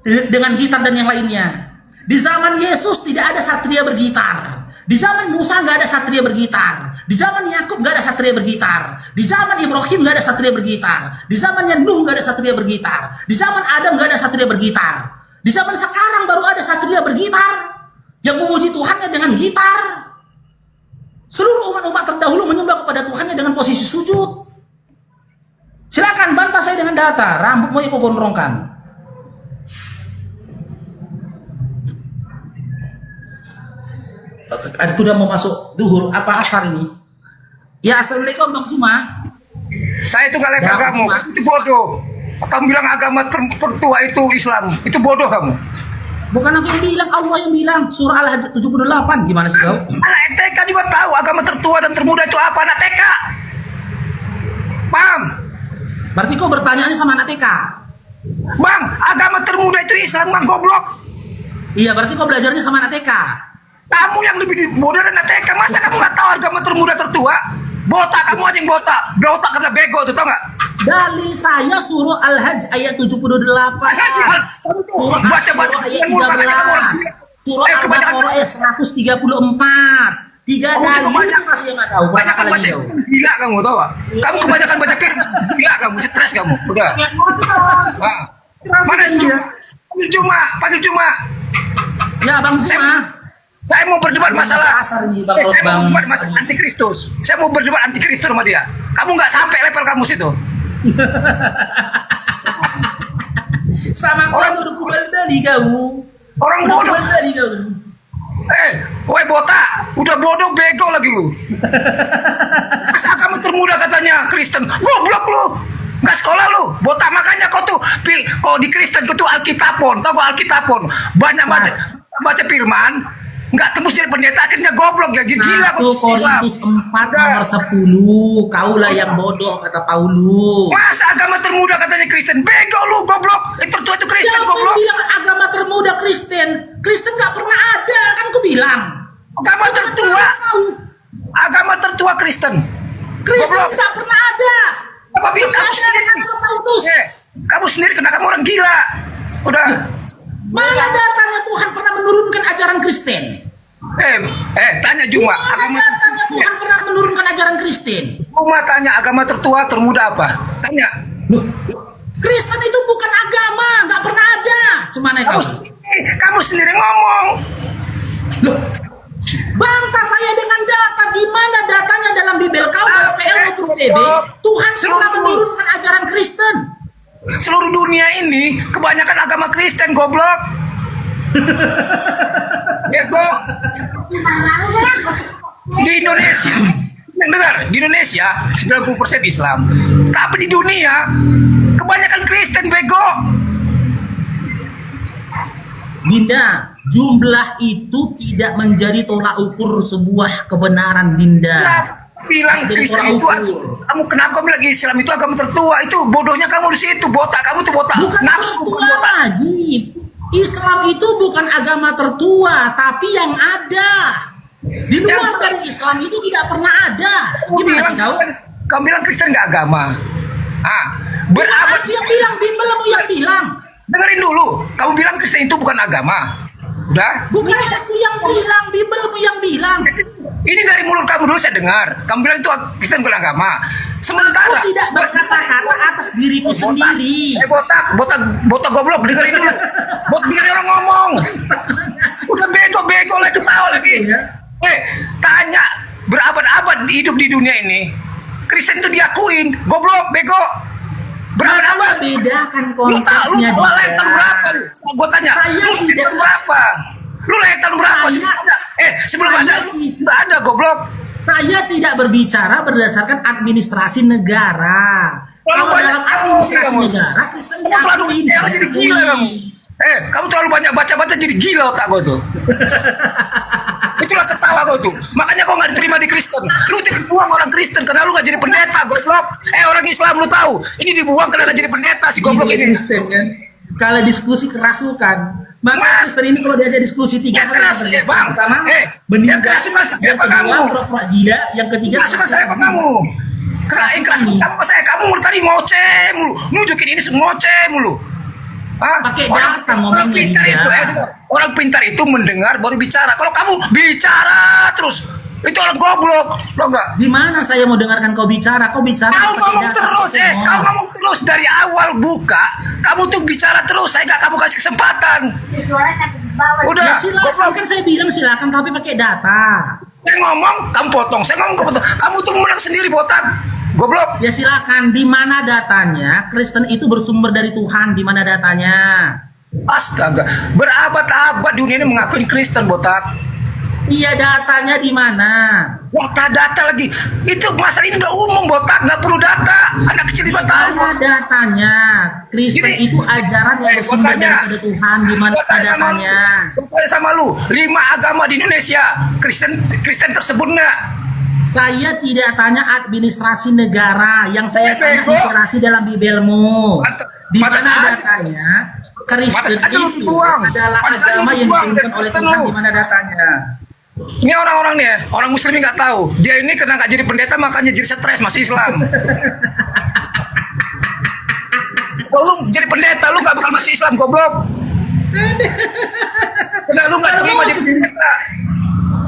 dengan gitar dan yang lainnya. Di zaman Yesus tidak ada satria bergitar. Di zaman Musa nggak ada satria bergitar. Di zaman Yakub nggak ada satria bergitar. Di zaman Ibrahim nggak ada satria bergitar. Di zamannya Nuh nggak ada satria bergitar. Di zaman Adam nggak ada satria bergitar. Di zaman sekarang baru ada satria bergitar yang memuji Tuhannya dengan gitar. Seluruh umat-umat terdahulu menyembah kepada Tuhannya dengan posisi sujud. Silakan bantah saya dengan data. Rambut mau ikut gondrongkan. Aku udah mau masuk duhur, apa asar ini? Ya assalamualaikum Bang Suma. saya itu gak level Ya, kamu, Mas. kamu itu bodoh. Kamu bilang agama tertua itu Islam, itu bodoh kamu. Bukan aku yang bilang, Allah yang bilang. Surah Al-Hajj 78. Gimana sih kau? Anak TK juga tahu agama tertua dan termuda itu apa, anak TK. Paham? Berarti kau bertanyaannya sama anak TK. Bang, agama termuda itu Islam, bang, goblok. Iya, berarti kau belajarnya sama anak TK. Kamu yang lebih bodoh dari anak TK, masa kamu gak tahu agama termuda tertua? Botak, kamu aja yang botak. Botak karena bego tuh, tau gak? Dalil saya surah Al-Hajj ayat 78. Kamu tuh Surah baca-baca ayat kamu katanya kamu orang 13. Surah kebanyakan Al-Baqarah ayat 134. Tiga Kamu tuh dalil kebanyakan- masih yang nggak tahu. Berapa kebanyakan lagi baca jauh? gila kamu tau gak? Kamu kebanyakan baca film gila kamu, stres kamu. Udah. Nah. Mana sih Cuma? Panggil Cuma. Ya Bang Suma. Saya mau berdebat masalah Asar nih Bang saya Bang. mau berdebat masalah antikristus. Saya mau berdebat antikristus sama dia. Kamu nggak sampai level kamu situ. Sama kau udah kubal dari kau. Orang Udah bodoh. kubal dari kau. Woi botak, udah bodoh bego lagi lu. Masa kamu termuda katanya Kristen, goblok lu. Nggak sekolah lu, botak. Makanya kau tuh, kau di Kristen kau tuh Alkitabon, tau gak Alkitabon? Banyak baca firman, nggak tembus jadi pendeta, akhirnya goblok ya, gila 1 kau. Korintus 4 nomor 10. Kaulah yang bodoh kata Paulus. Masa agama termuda katanya Kristen, bego lu goblok. Itu tertua itu Kristen Siapa yang goblok. bilang agama termuda Kristen? Kristen nggak pernah ada kan ku bilang. Agama tertua, agama tertua Kristen. Kristen Goblok. nggak pernah ada. Apa bilang kamu Ada sendiri? kata Paulus. Kamu sendiri kena kamu orang gila. Udah. Mana datanya Tuhan pernah menurunkan ajaran Kristen? Tanya Juma. Mana Agama datanya Tuhan pernah menurunkan ajaran Kristen? Juma tanya agama tertua termuda apa? Tanya. Loh, Kristen itu bukan agama, nggak pernah ada. Cuman Kamu sendiri ngomong. Loh, bantah saya dengan data. Di mana datanya dalam Bibel kau, dalam PL maupun PB? Tuhan pernah menurunkan ajaran Kristen. Seluruh dunia ini kebanyakan agama Kristen goblok. Bego. Di Indonesia, dengar, di Indonesia 90% Islam. Tapi di dunia kebanyakan Kristen bego. Dinda, jumlah itu tidak menjadi tolak ukur sebuah kebenaran, Dinda. Bilang Jadi Kristen tolak itu, ukur. kamu kenapa kamu lagi Islam itu agama tertua? Itu bodohnya kamu di situ, botak kamu tuh botak. Bukan Nafsu bukan tertua botak. lagi. Islam itu bukan agama tertua, tapi yang ada. Di luar dari Islam itu tidak pernah ada. Gimana sih kau? Kamu bilang Kristen nggak agama. Ah, Bukan berabad. aku yang bilang, Bimbelmu yang bilang. Dengerin dulu, kamu bilang Kristen itu bukan agama. Udah? Bukan aku yang bilang, Bimbelmu yang bilang. Ini dari mulut kamu dulu saya dengar. Kamu bilang itu Kristen bukan agama. Sementara Aku tidak berkata-kata atas diriku sendiri. botak goblok, dengerin dulu. Dengerin orang ngomong. Udah bego lagi ketawa lagi. Tanya berabad-abad hidup di dunia ini. Kristen itu diakuin, goblok, bego. Berabad-abad. Bedakan Lu konteksnya. lahir tahun berapa lu? Gua tanya, Saya lu lahir tidak- tahun berapa? Lu lahir tahun berapa? Saya- Sebelum saya ada, tidak- nggak ada goblok. Saya tidak berbicara berdasarkan administrasi negara. Kalau dalam administrasi negara, Kristen Kamu terlalu diakuin. bicara jadi gila kamu. Kamu terlalu banyak baca-baca jadi gila otak gue tuh. Itulah ketawa gue tuh. Makanya kau nggak diterima di Kristen. Lu dibuang orang Kristen karena lu nggak jadi pendeta, goblok. Orang Islam lu tahu. Ini dibuang karena nggak jadi pendeta si goblok Gini, ini. Kristen kan. Kalau diskusi kerasukan, maka Mas. Kristen ini kalau dia ada diskusi tiga Ya keras, Bang. meninggal. Yang kerasukan siapa Yang kedua, kamu? pura-pura gila. Yang ketiga, Kerasukan saya apa kamu? Kerasukan apa saya? Kamu tadi ngoceh mulu. Nunjukin ini ngoceh mulu. Pakai data orang ngomongnya, pintar Dinda. itu, orang pintar itu mendengar baru bicara. Kalau kamu bicara terus, itu orang goblok, lo enggak? Gimana saya mau dengarkan kau bicara? Kau bicara Kau pakai ngomong data, terus, pakai kau ngomong terus dari awal buka. Kamu tuh bicara terus, saya nggak kamu kasih kesempatan. Suara sampai di bawah. Udah, Ya silakan, kan saya bilang silakan, tapi pakai data. saya ngomong, kamu potong. Saya ngomong, kamu potong. Kamu tuh menang sendiri, botak, goblok. Ya silakan, di mana datanya? Kristen itu bersumber dari Tuhan, di mana datanya? Astaga, berabad-abad dunia ini mengakuin Kristen, botak. Iya, datanya di mana? Data lagi. Itu masalah ini udah umum, botak, nggak perlu data. Anak kecil juga tahu. Mana datanya? Kristen Ini- itu ajaran yang bersumber daripada Tuhan, di mana Gua tanya sama lu, datanya? gua tanya sama lu, 5 agama di Indonesia, Kristen tersebut nggak? Saya tidak tanya administrasi negara, yang saya tanya Bego. literasi dalam Bibelmu. Di Pantas mana aja. datanya? Kristen Pantas aja lu itu dibuang. adalah Pantas aja lu agama yang dibuang diturunkan dari oleh Kristen Tuhan. lu. Di mana datanya? Ini orang-orang nih, orang Muslim ini nggak tahu. Dia ini karena nggak jadi pendeta makanya jadi stres masuk Islam. Kalau lu jadi pendeta lu nggak bakal masuk Islam, goblok. Karena lu nggak terima jadi pendeta.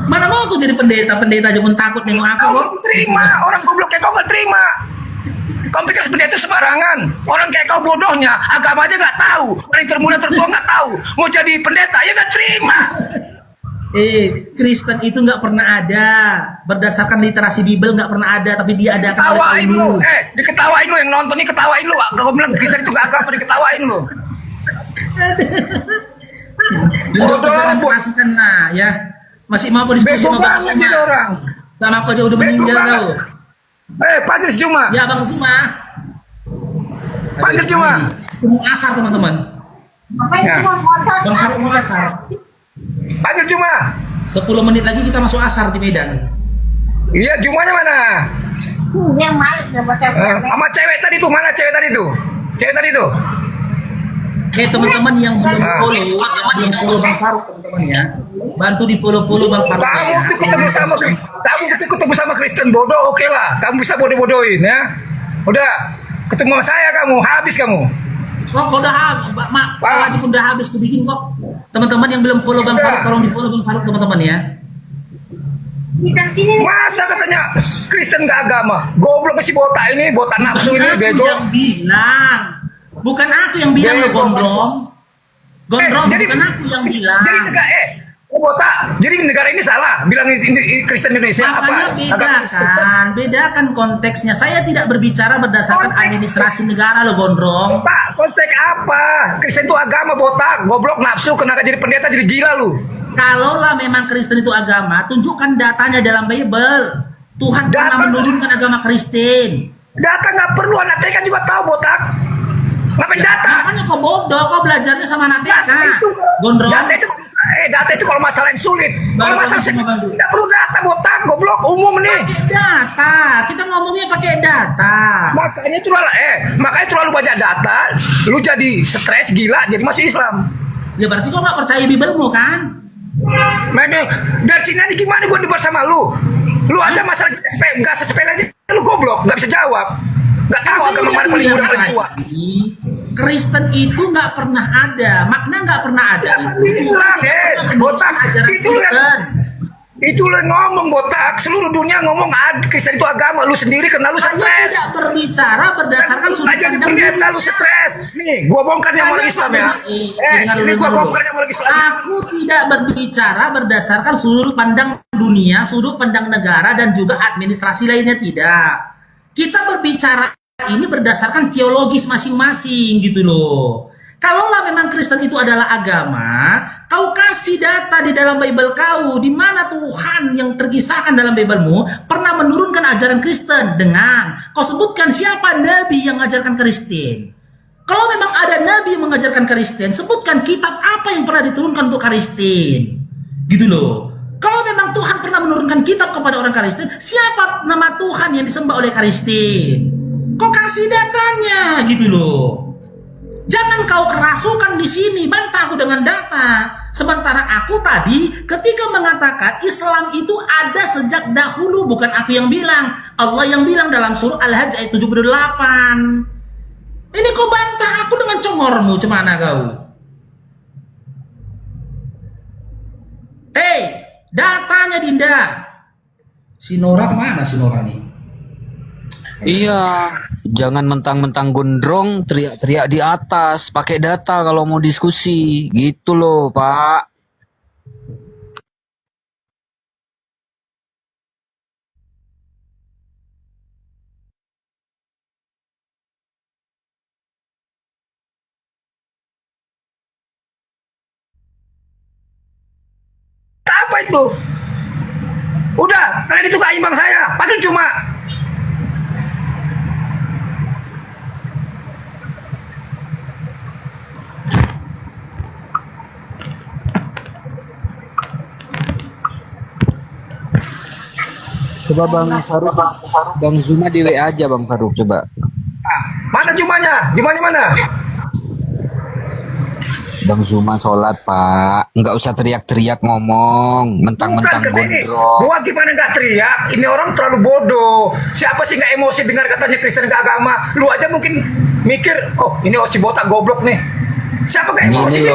Mana mau aku jadi pendeta? Pendeta aja pun takut nengok aku. Kau kok. nggak terima, orang goblok kayak kau nggak terima. Kau pikir pendeta itu sembarangan. Orang kayak kau bodohnya, agama aja nggak tahu. Orang termuda tertua nggak tahu. Mau jadi pendeta ya nggak terima. Kristen itu nggak pernah ada. Berdasarkan literasi Bible nggak pernah ada, tapi dia ada Ketawain lu, diketawain lu yang nonton ini ketawain lu. Kau bilang Kristen itu nggak agama, diketawain lu. Duduk Bodoh, jangan bodoh. kerasukan lah ya. Masih mau diskusi Bego sama Bang banget Suma. jadi orang. Sama aku aja udah Bego meninggal banget. kau. Panggil si Juma. Ya Bang Suma. Panggil Juma. Tunggu asar teman-teman. Ngapain Ya. semua motor? Bang Faruk mau asar. Panggil Juma. 10 menit lagi kita masuk asar di Medan. Iya, Jumanya mana? Yang malas udah baca Sama cewek tadi tuh, mana cewek tadi tuh? Cewek tadi tuh. Teman-teman yang belum follow Bang Faruk teman-teman ya. Bantu di follow Bang Faruk Kamu ya. tuh ketemu sama Kristen bodoh, oke lah. Kamu bisa bodoh-bodohin ya. Udah, ketemu sama saya kamu, habis kamu. Kok udah habis, wajib udah habis ku bikin kok. Teman-teman yang belum follow Bang Faruk, tolong di follow Bang Faruk teman-teman ya. Kita sini nih. Masa katanya Kristen gak agama? Goblok si botak ini, botak nafsu ini, Aku bego. yang bilang, bukan aku yang bilang lo Bego. gondrong. Gondrong, jadi- bukan aku yang bilang. Jadi negara, botak. Jadi negara ini salah, bilang ini Kristen Indonesia Makanya apa? bedakan konteksnya. Saya tidak berbicara berdasarkan Konteks. administrasi negara lo gondrong. Botak, konteks apa? Kristen itu agama, botak. Goblok nafsu, kena jadi pendeta jadi gila lu. Kalaulah memang Kristen itu agama, tunjukkan datanya dalam Bible. Tuhan pernah Data- menurunkan agama Kristen. Data nggak perlu, anak TK juga tahu botak. Ngapain data? Makanya kau bodoh, kau belajarnya sama anak TK. Gondrong. Data itu kalau masalah yang sulit. Kalau Bantu, masalah bantu, bantu. tidak perlu data, botak, goblok, umum nih. Pakai data. Kita ngomongnya pakai data. Makanya terlalu banyak data, lu jadi stres, gila, jadi masuk Islam. Ya berarti kau nggak percaya Bibelmu kan? Memang dari sini aja gimana gue debat sama lu? Lu aja masalah nggak sepele aja, lu goblok, nggak bisa jawab. Nggak tahu Saya agama mana udah paling bilang mudah paling tua. tadi, Kristen itu nggak pernah ada, makna nggak pernah ada itu. Bilang, botak, Ajaran itu Kristen. Itu lu ngomong botak, seluruh dunia ngomong Kristen itu agama, lu sendiri karena lu Saya stres. tidak berbicara berdasarkan sudut Aja pandang pendeta lu stres. Nih, gua bongkar yang orang Islam ya. Ini gua bongkar yang orang Islam. Aku tidak berbicara berdasarkan sudut pandang dunia, sudut pandang negara, dan juga administrasi lainnya, tidak. Kita berbicara ini berdasarkan teologis masing-masing gitu loh. Kalaulah memang Kristen itu adalah agama, kau kasih data di dalam Bible kau, di mana Tuhan yang terkisahkan dalam Biblemu pernah menurunkan ajaran Kristen dengan kau sebutkan siapa nabi yang mengajarkan Kristen. Kalau memang ada nabi yang mengajarkan Kristen, sebutkan kitab apa yang pernah diturunkan untuk Kristen. Gitu loh. Kalau memang Tuhan pernah menurunkan kitab kepada orang Kristen, siapa nama Tuhan yang disembah oleh Kristen? Kau kasih datanya gitu loh. Jangan kau kerasukan di sini, bantah aku dengan data. Sementara aku tadi ketika mengatakan Islam itu ada sejak dahulu, bukan aku yang bilang. Allah yang bilang dalam surah Al-Hajj ayat 78. Ini kau bantah aku dengan congormu, cemana kau? Hei, datanya Dinda. Si Nora kemana si Nora nih? Iya, jangan mentang-mentang gondrong teriak-teriak di atas, pakai data kalau mau diskusi, gitu loh, Pak. Apa itu? Udah, kalian itu gak imbang saya. Pasti cuma Coba Bang Zuma di WA aja Bang Faruk, coba. mana jumanya? Jumanya mana? Bang Zuma sholat, Pak. Nggak usah teriak-teriak ngomong, mentang-mentang Bukan, ini. gondrong. Gua gimana nggak teriak? Ini orang terlalu bodoh. Siapa sih nggak emosi dengar katanya Kristen nggak agama? Lu aja mungkin mikir, oh ini si botak goblok nih. Siapa nggak emosi sih?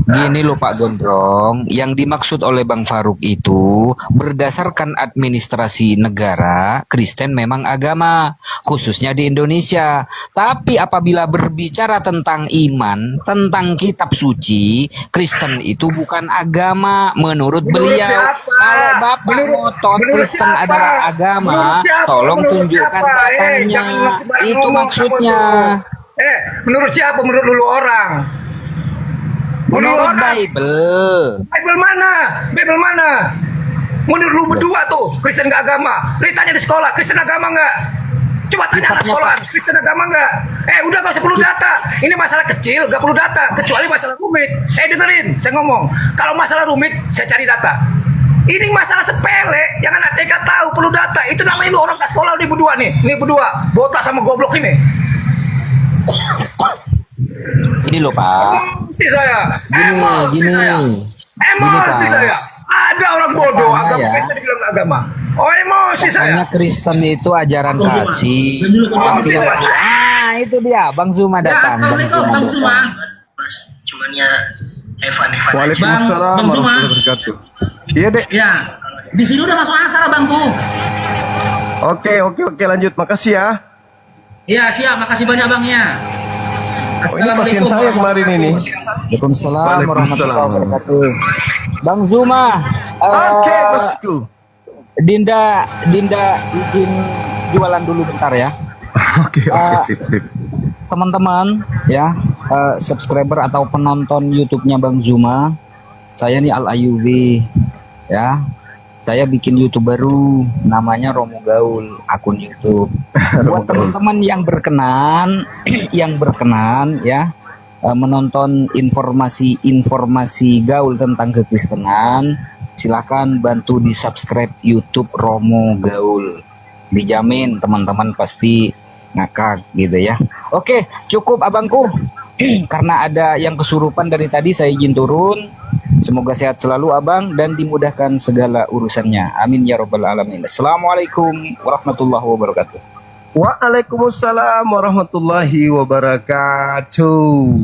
Gini loh Pak Gondrong, yang dimaksud oleh Bang Faruk itu berdasarkan administrasi negara, Kristen memang agama, khususnya di Indonesia. Tapi apabila berbicara tentang iman, tentang kitab suci, Kristen itu bukan agama menurut beliau. siapa? Kalau Bapak ngotot Kristen siapa? adalah agama, Menurut siapa? tolong Menurut tunjukkan siapa? datanya. Jangan sembarangan Itu ngomong maksudnya. kamu tuh. Menurut siapa? Menurut lu orang. Menurut orang. Bible. Bible mana? Bible mana? Menurut lu berdua tuh, Kristen gak agama. Lu tanya di sekolah, Kristen agama nggak? Coba tanya anak Kitabnya, sekolah, Pak. Kristen agama nggak? Udah gak usah perlu data. Ini masalah kecil, gak perlu data. Kecuali masalah rumit. Dengerin, saya ngomong. Kalau masalah rumit, saya cari data. Ini masalah sepele, yang anak TK tahu perlu data. Itu namanya lu orang ke sekolah nih berdua nih. Ini berdua, botak sama goblok ini. Ini loh Pak. Emosi saya. Gini. Emosi Pak. saya. Ada orang bodoh, Makanya agama ya. Kristen bilang agama. Oh emosi saya. Pokoknya Kristen itu ajaran Bang Zuma. kasih. Bang Zuma. Itu dia Bang Zuma Ya, datang. Assalamualaikum Bang Zuma. Cuman ya Evan. Waalaikumsalam Bang Zuma. warahmatullahi wabarakatuh. Iya dek. Ya, di sini udah masuk asar Bangku. Oke lanjut. Makasih ya. Ya siap, makasih banyak Bangnya. Oh, ini pasien saya kemarin ini. Waalaikumsalam warahmatullahi Waalaikumsalam. wabarakatuh. Bang Zuma. Oke bosku. Dinda izin jualan dulu bentar ya. Oke sip. Teman-teman ya, subscriber atau penonton YouTube-nya Bang Zuma, saya nih Al Ayubi ya. Saya bikin YouTube baru, namanya Romo Gaul, akun YouTube. Buat teman-teman yang berkenan, ya menonton informasi gaul tentang kekristenan, silakan bantu di subscribe YouTube Romo Gaul. Dijamin teman-teman pasti ngakak gitu ya. Oke, cukup abangku. Karena ada yang kesurupan dari tadi, saya izin turun. Semoga sehat selalu abang dan dimudahkan segala urusannya. Amin ya robbal alamin. Assalamualaikum warahmatullahi wabarakatuh. Waalaikumsalam warahmatullahi wabarakatuh.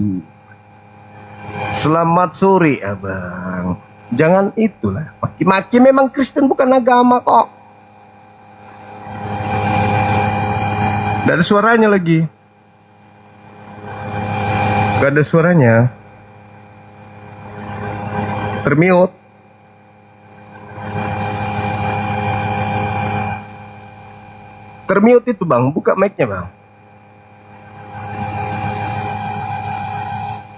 Selamat sore abang. Jangan itulah maki-maki, memang Kristen bukan agama kok. Gak ada suaranya lagi. Gak ada suaranya. Termute. Termute itu bang, buka mic-nya bang.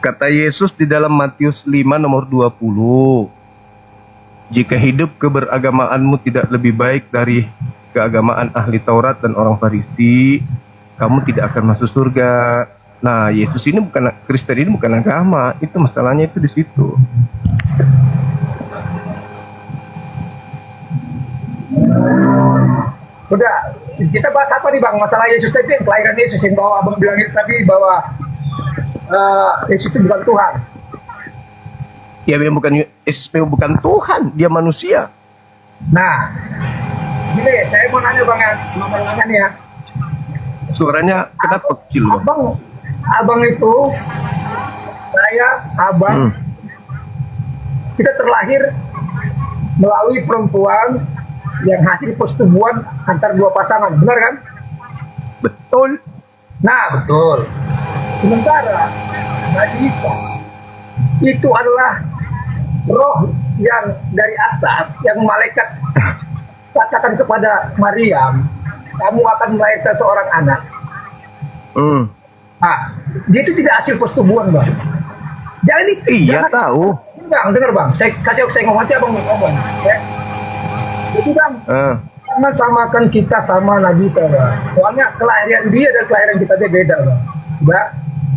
Kata Yesus di dalam Matius 5 nomor 20, jika hidup keberagamaanmu tidak lebih baik dari keagamaan ahli Taurat dan orang Farisi, kamu tidak akan masuk surga. Nah, Yesus ini bukan, Kristen ini bukan agama, itu masalahnya itu di situ. Udah, kita bahas apa nih bang? Masalah Yesus tadi, kelahiran Yesus yang bahwa abang bilang itu tadi bahwa Yesus itu bukan Tuhan. Ya memang bukan, Yesus memang bukan Tuhan, dia manusia. Nah, gini, saya mau nanya bang ya. Suaranya kenapa kecil bang? Abang itu, abang, kita terlahir melalui perempuan yang hasil persetubuhan antar dua pasangan, benar kan? Betul. Nah, betul. Sementara Nabi Isa itu adalah roh yang dari atas, yang malaikat katakan kepada Maryam, kamu akan melahirkan seorang anak. Nah, dia itu tidak hasil persetubuhan, bang. Jadi Iya tahu. Bang, dengar bang, saya ngomong nanti abang ngomong. Ya. Jadi bang, jangan samakan kita sama Nabi Isa, bang. Soalnya kelahiran dia dan kelahiran kita dia beda, bang. Bang.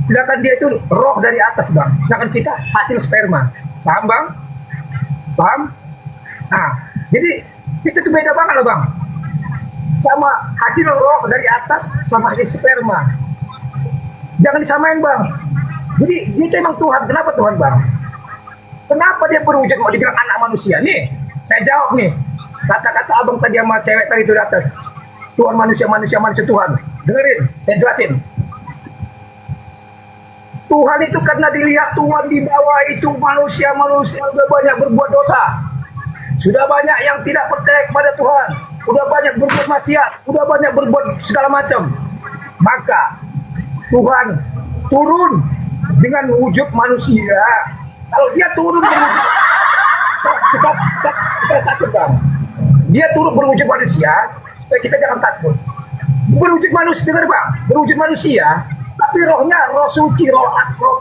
Sedangkan dia itu roh dari atas, bang. Sedangkan kita hasil sperma. Paham, bang? Paham? Nah, jadi itu tuh beda banget loh, bang. Sama hasil roh dari atas sama hasil sperma. Jangan disamain, bang. Jadi dia itu emang Tuhan. Kenapa Tuhan, bang? Kenapa dia berwujud mau dibilang anak manusia? Nih, saya jawab nih. Kata-kata abang tadi sama cewek tadi itu di atas. Tuhan manusia Tuhan. Dengerin, saya jelasin. Tuhan itu karena dilihat Tuhan di bawah itu manusia sudah banyak berbuat dosa. Sudah banyak yang tidak percaya kepada Tuhan. Sudah banyak berbuat maksiat. Sudah banyak berbuat segala macam. Maka Tuhan turun dengan wujud manusia. Kalau dia turun kita takut, bang. Dia turun berwujud manusia supaya kita jangan takut. Berwujud manusia, dengar bang, berwujud manusia, tapi rohnya roh suci, roh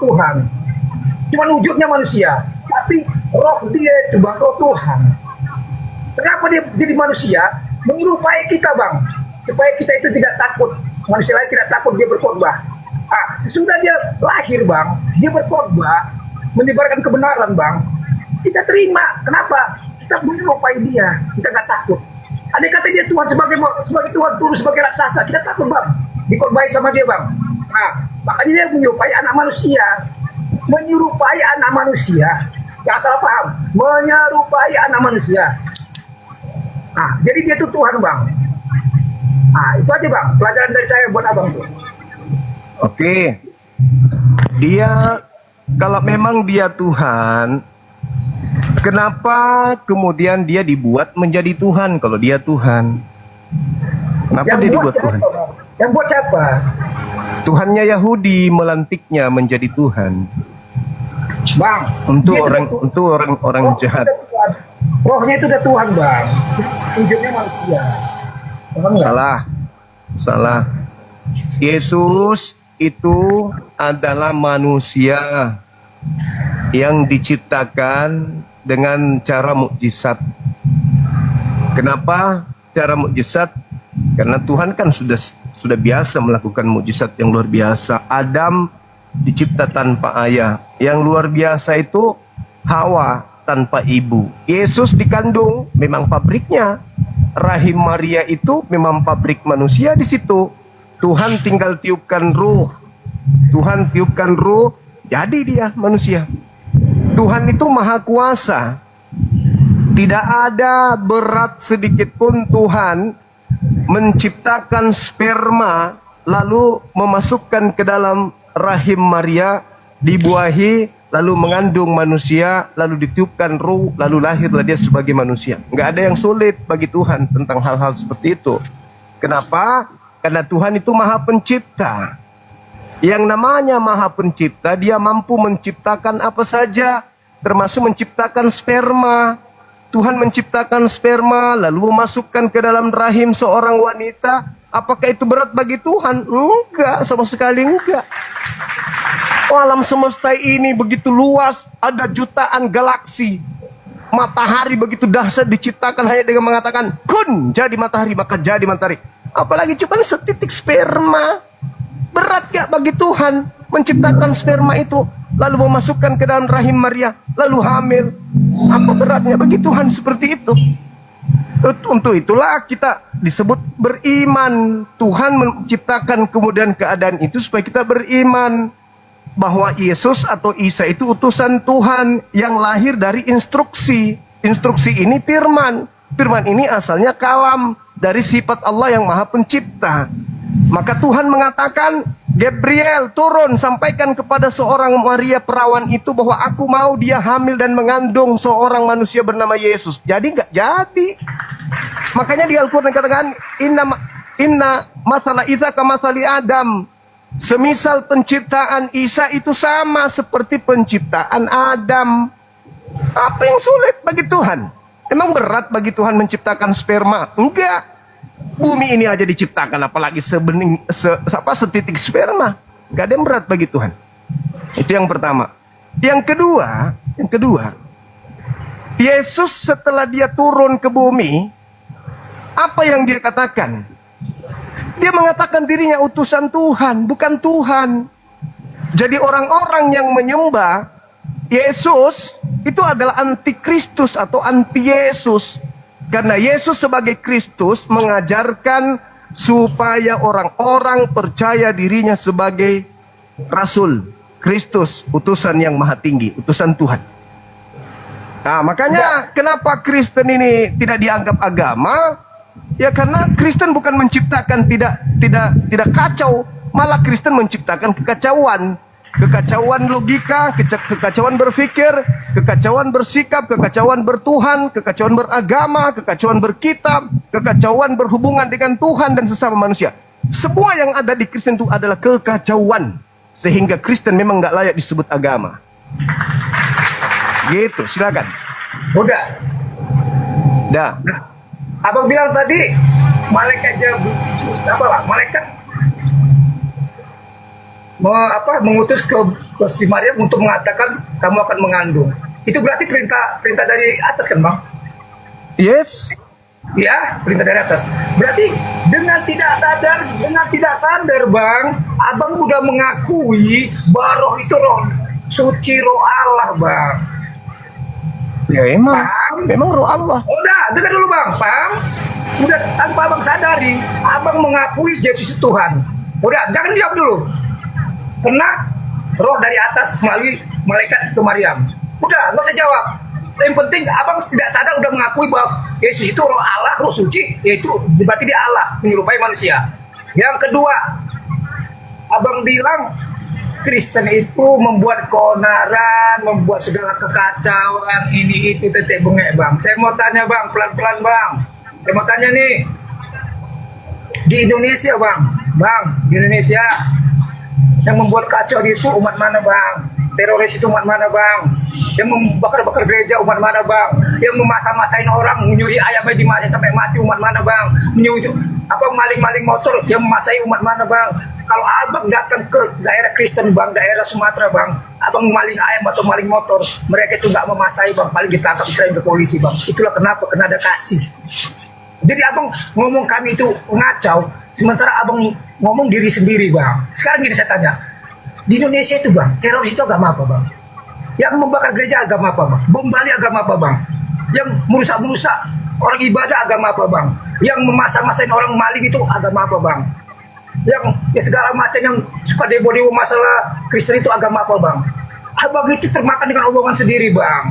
Tuhan. Cuma wujudnya manusia, tapi roh dia itu bang, roh Tuhan. Kenapa dia jadi manusia? Menyerupai kita, bang, supaya kita itu tidak takut. Manusia lain tidak takut dia berkhotbah. Sesudah dia lahir, bang, dia berkhotbah, menyebarkan kebenaran, bang. Kita terima. Kenapa? Kita menyerupai dia. Kita nggak takut. Andai kata dia Tuhan sebagai Tuhan turun sebagai raksasa, kita takut, bang. Dikhotbahi sama dia, bang. Nah, makanya dia menyerupai anak manusia. Menyerupai anak manusia. Jangan salah paham. Menyerupai anak manusia. Nah, jadi dia itu Tuhan, bang. Nah, itu aja, bang. Pelajaran dari saya buat abang tuh. Oke. Dia, kalau memang dia Tuhan, kenapa kemudian dia dibuat menjadi Tuhan kalau dia Tuhan? Kenapa Yang dia buat dibuat siapa, Tuhan? bang? Yang buat siapa? Tuhannya Yahudi melantiknya menjadi Tuhan Bang, untuk dia orang jahat. Rohnya itu udah Tuhan, bang. Wujudnya manusia. Paham nggak? Salah. Yesus itu adalah manusia yang diciptakan dengan cara mukjizat. Kenapa cara mukjizat? Karena Tuhan kan sudah biasa melakukan mukjizat yang luar biasa. Adam dicipta tanpa ayah. Yang luar biasa itu Hawa tanpa ibu. Yesus dikandung, memang pabriknya. Rahim Maria itu memang pabrik manusia di situ. Tuhan tinggal tiupkan ruh. Tuhan tiupkan ruh, jadi dia manusia. Tuhan itu maha kuasa. Tidak ada berat sedikit pun Tuhan menciptakan sperma lalu memasukkan ke dalam rahim Maria, dibuahi, lalu mengandung manusia, lalu ditiupkan ruh, lalu lahirlah dia sebagai manusia. Nggak ada yang sulit bagi Tuhan tentang hal-hal seperti itu. Kenapa? Karena Tuhan itu maha pencipta. Yang namanya maha pencipta, dia mampu menciptakan apa saja, termasuk menciptakan sperma. Tuhan menciptakan sperma, lalu memasukkan ke dalam rahim seorang wanita. Apakah itu berat bagi Tuhan? Enggak, sama sekali enggak. Alam semesta ini begitu luas, ada jutaan galaksi. Matahari begitu dahsyat diciptakan hanya dengan mengatakan, kun, jadi matahari, maka jadi matahari. Apalagi cuma setitik sperma. Berat gak bagi Tuhan menciptakan sperma itu, lalu memasukkan ke dalam rahim Maria, lalu hamil? Apa beratnya bagi Tuhan seperti itu? Untuk itulah kita disebut beriman. Tuhan menciptakan kemudian keadaan itu supaya kita beriman bahwa Yesus atau Isa itu utusan Tuhan yang lahir dari instruksi. Instruksi ini firman. Firman ini asalnya kalam, dari sifat Allah yang maha pencipta. Maka Tuhan mengatakan, Gabriel turun, sampaikan kepada seorang Maria perawan itu bahwa aku mau dia hamil dan mengandung seorang manusia bernama Yesus. Jadi nggak jadi. Makanya di Al-Quran dikatakan, Inna masalah Isa kamasali Adam. Semisal penciptaan Isa itu sama seperti penciptaan Adam. Apa yang sulit bagi Tuhan? Emang berat bagi Tuhan menciptakan sperma? Enggak. Bumi ini aja diciptakan, apalagi setitik sperma. Gak ada yang berat bagi Tuhan. Itu yang pertama. Yang kedua, Yesus setelah dia turun ke bumi, apa yang dia katakan? Dia mengatakan dirinya utusan Tuhan, bukan Tuhan. Jadi orang-orang yang menyembah Yesus itu adalah antikristus atau anti-Yesus. Karena Yesus sebagai Kristus mengajarkan supaya orang-orang percaya dirinya sebagai Rasul, Kristus, utusan yang maha tinggi, utusan Tuhan. Nah, makanya kenapa Kristen ini tidak dianggap agama? Ya karena Kristen bukan menciptakan tidak kacau, malah Kristen menciptakan kekacauan. Kekacauan logika, kekacauan berpikir, kekacauan bersikap, kekacauan bertuhan, kekacauan beragama, kekacauan berkitab, kekacauan berhubungan dengan Tuhan dan sesama manusia. Semua yang ada di Kristen itu adalah kekacauan. Sehingga Kristen memang nggak layak disebut agama. Gitu, silakan. Udah. Dah. Abang bilang tadi malaikat malaikat mengutus ke si Maria untuk mengatakan kamu akan mengandung. Itu berarti perintah dari atas kan, Bang? Yes. Ya, perintah dari atas. Berarti dengan tidak sadar, Bang, Abang udah mengakui bahwa roh itu roh suci, roh Allah, Bang. Ya memang roh Allah. Udah, dengar dulu, Bang. Paham? Udah tanpa Abang sadari, Abang mengakui Yesus itu Tuhan. Udah, jangan dijawab dulu. Karena roh dari atas melalui malaikat ke Maryam. Udah, nggak usah jawab. Yang penting Abang tidak sadar udah mengakui bahwa Yesus itu roh Allah, roh suci, yaitu berarti dia Allah, menyerupai manusia. Yang kedua, Abang bilang Kristen itu membuat keonaran, membuat segala kekacauan, ini itu tetek bengek, Bang. Saya mau tanya, Bang, pelan-pelan, Bang. Saya mau tanya nih, di Indonesia, Bang, di Indonesia yang membuat kacau itu umat mana, Bang? Teroris itu umat mana, Bang? Yang membakar-bakar gereja umat mana, Bang? Yang memasa-masain orang, menyuri ayamnya dimasa sampai mati umat mana, Bang? Maling-maling motor yang memasai umat mana, Bang? Kalau Abang datang ke daerah Kristen, Bang, daerah Sumatera, Bang, Abang maling ayam atau maling motor, mereka itu nggak memasai, Bang, paling ditangkap Israel ke polisi, Bang. Itulah kenapa, karena ada kasih. Jadi abang ngomong kami itu ngacau, sementara abang ngomong diri sendiri bang. Sekarang gini saya tanya, di Indonesia itu bang, teroris itu agama apa bang? Yang membakar gereja agama apa bang? Bom Bali agama apa bang? Yang merusak-merusak orang ibadah agama apa bang? Yang memasang-masain orang maling itu agama apa bang? Yang ya segala macam yang suka demo-demo masalah Kristen itu agama apa bang? Abang itu termakan dengan omongan sendiri bang.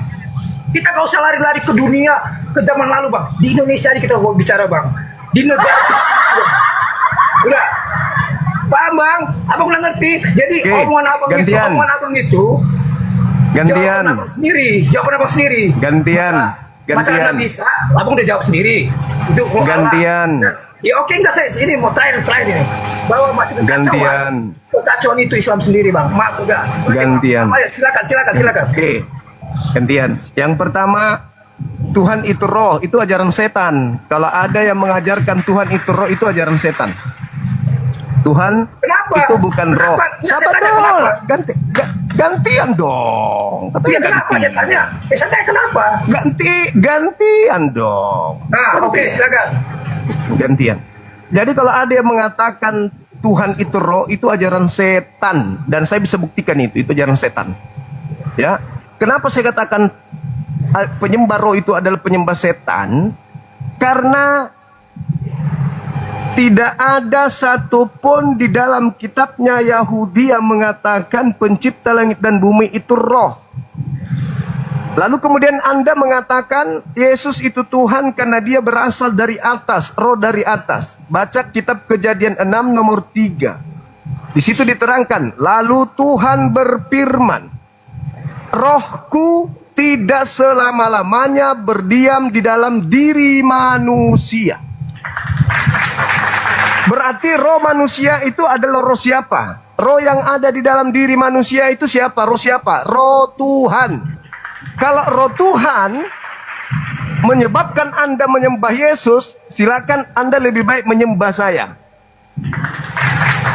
Kita gak usah lari-lari ke dunia, ke zaman lalu bang. Di Indonesia ini kita mau bicara bang. Di negara kita sendiri bang. Udah, paham bang? Abang udah ngerti. Jadi Oke, omongan abang gantian. omongan abang itu Gantian. jawaban abang sendiri, jawaban abang sendiri. Gantian. Masa Gantian. nggak bisa, abang udah jawab sendiri. Itu kok Gantian. Ya oke enggak saya ini mau terakhir ini bahwa macam Gantian. kekacauan itu Islam sendiri bang. Maaf udah. Gantian. Ayo, silakan. Oke, gantian. Yang pertama, Tuhan itu roh, itu ajaran setan. Kalau ada yang mengajarkan Tuhan itu roh, itu ajaran setan. Tuhan Kenapa? itu bukan roh. Kenapa? Nggak, Sabar saya tanya dong. kenapa? Gantian dong. Iya kenapa saya tanya? Saya tanya kenapa? Gantian dong. Nah oke silakan. Gantian. Jadi kalau ada yang mengatakan Tuhan itu roh, itu ajaran setan, dan saya bisa buktikan itu ajaran setan. Ya, kenapa saya katakan penyembah roh itu adalah penyembah setan? Karena tidak ada satupun di dalam kitabnya Yahudi yang mengatakan pencipta langit dan bumi itu roh. Lalu kemudian Anda mengatakan Yesus itu Tuhan karena dia berasal dari atas, roh dari atas. Baca kitab Kejadian 6 nomor 3. Di situ diterangkan, lalu Tuhan berfirman, rohku tidak selama-lamanya berdiam di dalam diri manusia. Berarti roh manusia itu adalah roh siapa? Roh yang ada di dalam diri manusia itu siapa? Roh siapa? Roh Tuhan. Kalau roh Tuhan menyebabkan Anda menyembah Yesus, silakan Anda lebih baik menyembah saya.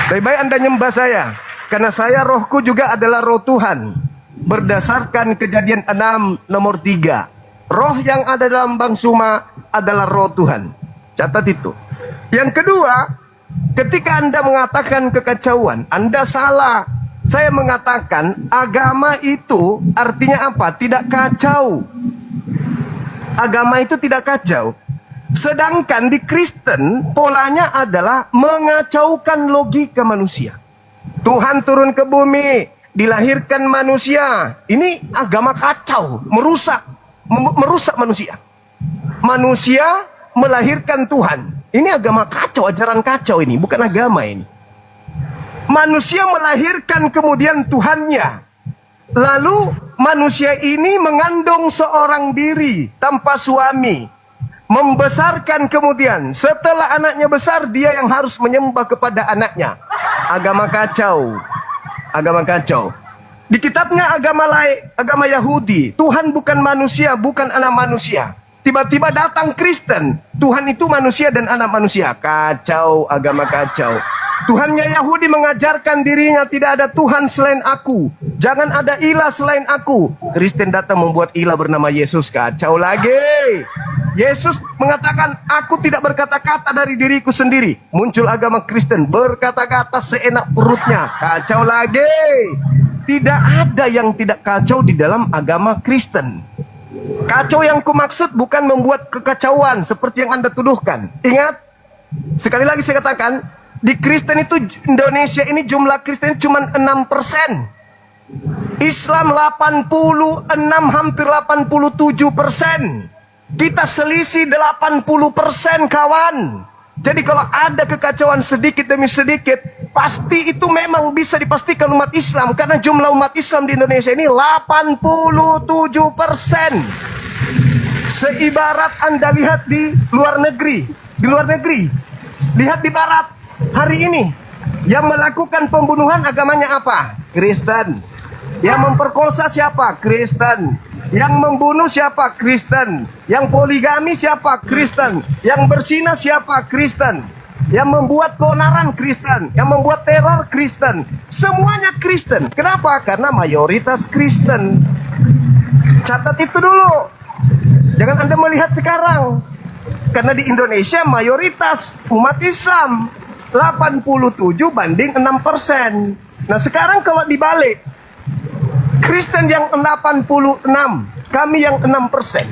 Lebih baik Anda menyembah saya, karena saya rohku juga adalah roh Tuhan. Berdasarkan Kejadian 6 nomor 3. Roh yang ada dalam Bang Suma adalah roh Tuhan. Catat itu. Yang kedua, ketika Anda mengatakan kekacauan, Anda salah. Saya mengatakan agama itu artinya apa? Tidak kacau. Agama itu tidak kacau. Sedangkan di Kristen polanya adalah mengacaukan logika manusia. Tuhan turun ke bumi, dilahirkan manusia. Ini agama kacau, merusak manusia. Manusia melahirkan Tuhan. Ini agama kacau, ajaran kacau ini, bukan agama ini. Manusia melahirkan kemudian Tuhannya. Lalu manusia ini mengandung seorang diri tanpa suami. Membesarkan kemudian. Setelah anaknya besar, dia yang harus menyembah kepada anaknya. Agama kacau. Agama kacau. Di kitabnya agama Yahudi, Tuhan bukan manusia, bukan anak manusia. Tiba-tiba datang Kristen, Tuhan itu manusia dan anak manusia. Kacau, agama kacau. Tuhannya Yahudi mengajarkan dirinya tidak ada Tuhan selain aku. Jangan ada ilah selain aku. Kristen datang membuat ilah bernama Yesus. Kacau lagi. Yesus mengatakan, aku tidak berkata-kata dari diriku sendiri. Muncul agama Kristen, berkata-kata seenak perutnya. Kacau lagi. Tidak ada yang tidak kacau di dalam agama Kristen. Kacau yang kumaksud bukan membuat kekacauan seperti yang Anda tuduhkan. Ingat, sekali lagi saya katakan, di Kristen itu Indonesia ini jumlah Kristen cuma 6%. Islam 86, hampir 87%. Kita selisih 80% kawan. Jadi kalau ada kekacauan sedikit demi sedikit, pasti itu memang bisa dipastikan umat Islam. Karena jumlah umat Islam di Indonesia ini 87%. Seibarat Anda lihat di luar negeri. Di luar negeri. Lihat di barat. Hari ini yang melakukan pembunuhan agamanya apa? Kristen. Yang memperkosa siapa? Kristen. Yang membunuh siapa? Kristen. Yang poligami siapa? Kristen. Yang berzina siapa? Kristen. Yang membuat keonaran Kristen. Yang membuat teror Kristen. Semuanya Kristen. Kenapa? Karena mayoritas Kristen. Catat itu dulu. Jangan Anda melihat sekarang. Karena di Indonesia mayoritas umat Islam 87 banding 6%. Nah sekarang kalau dibalik, Kristen yang 86, kami yang 6%.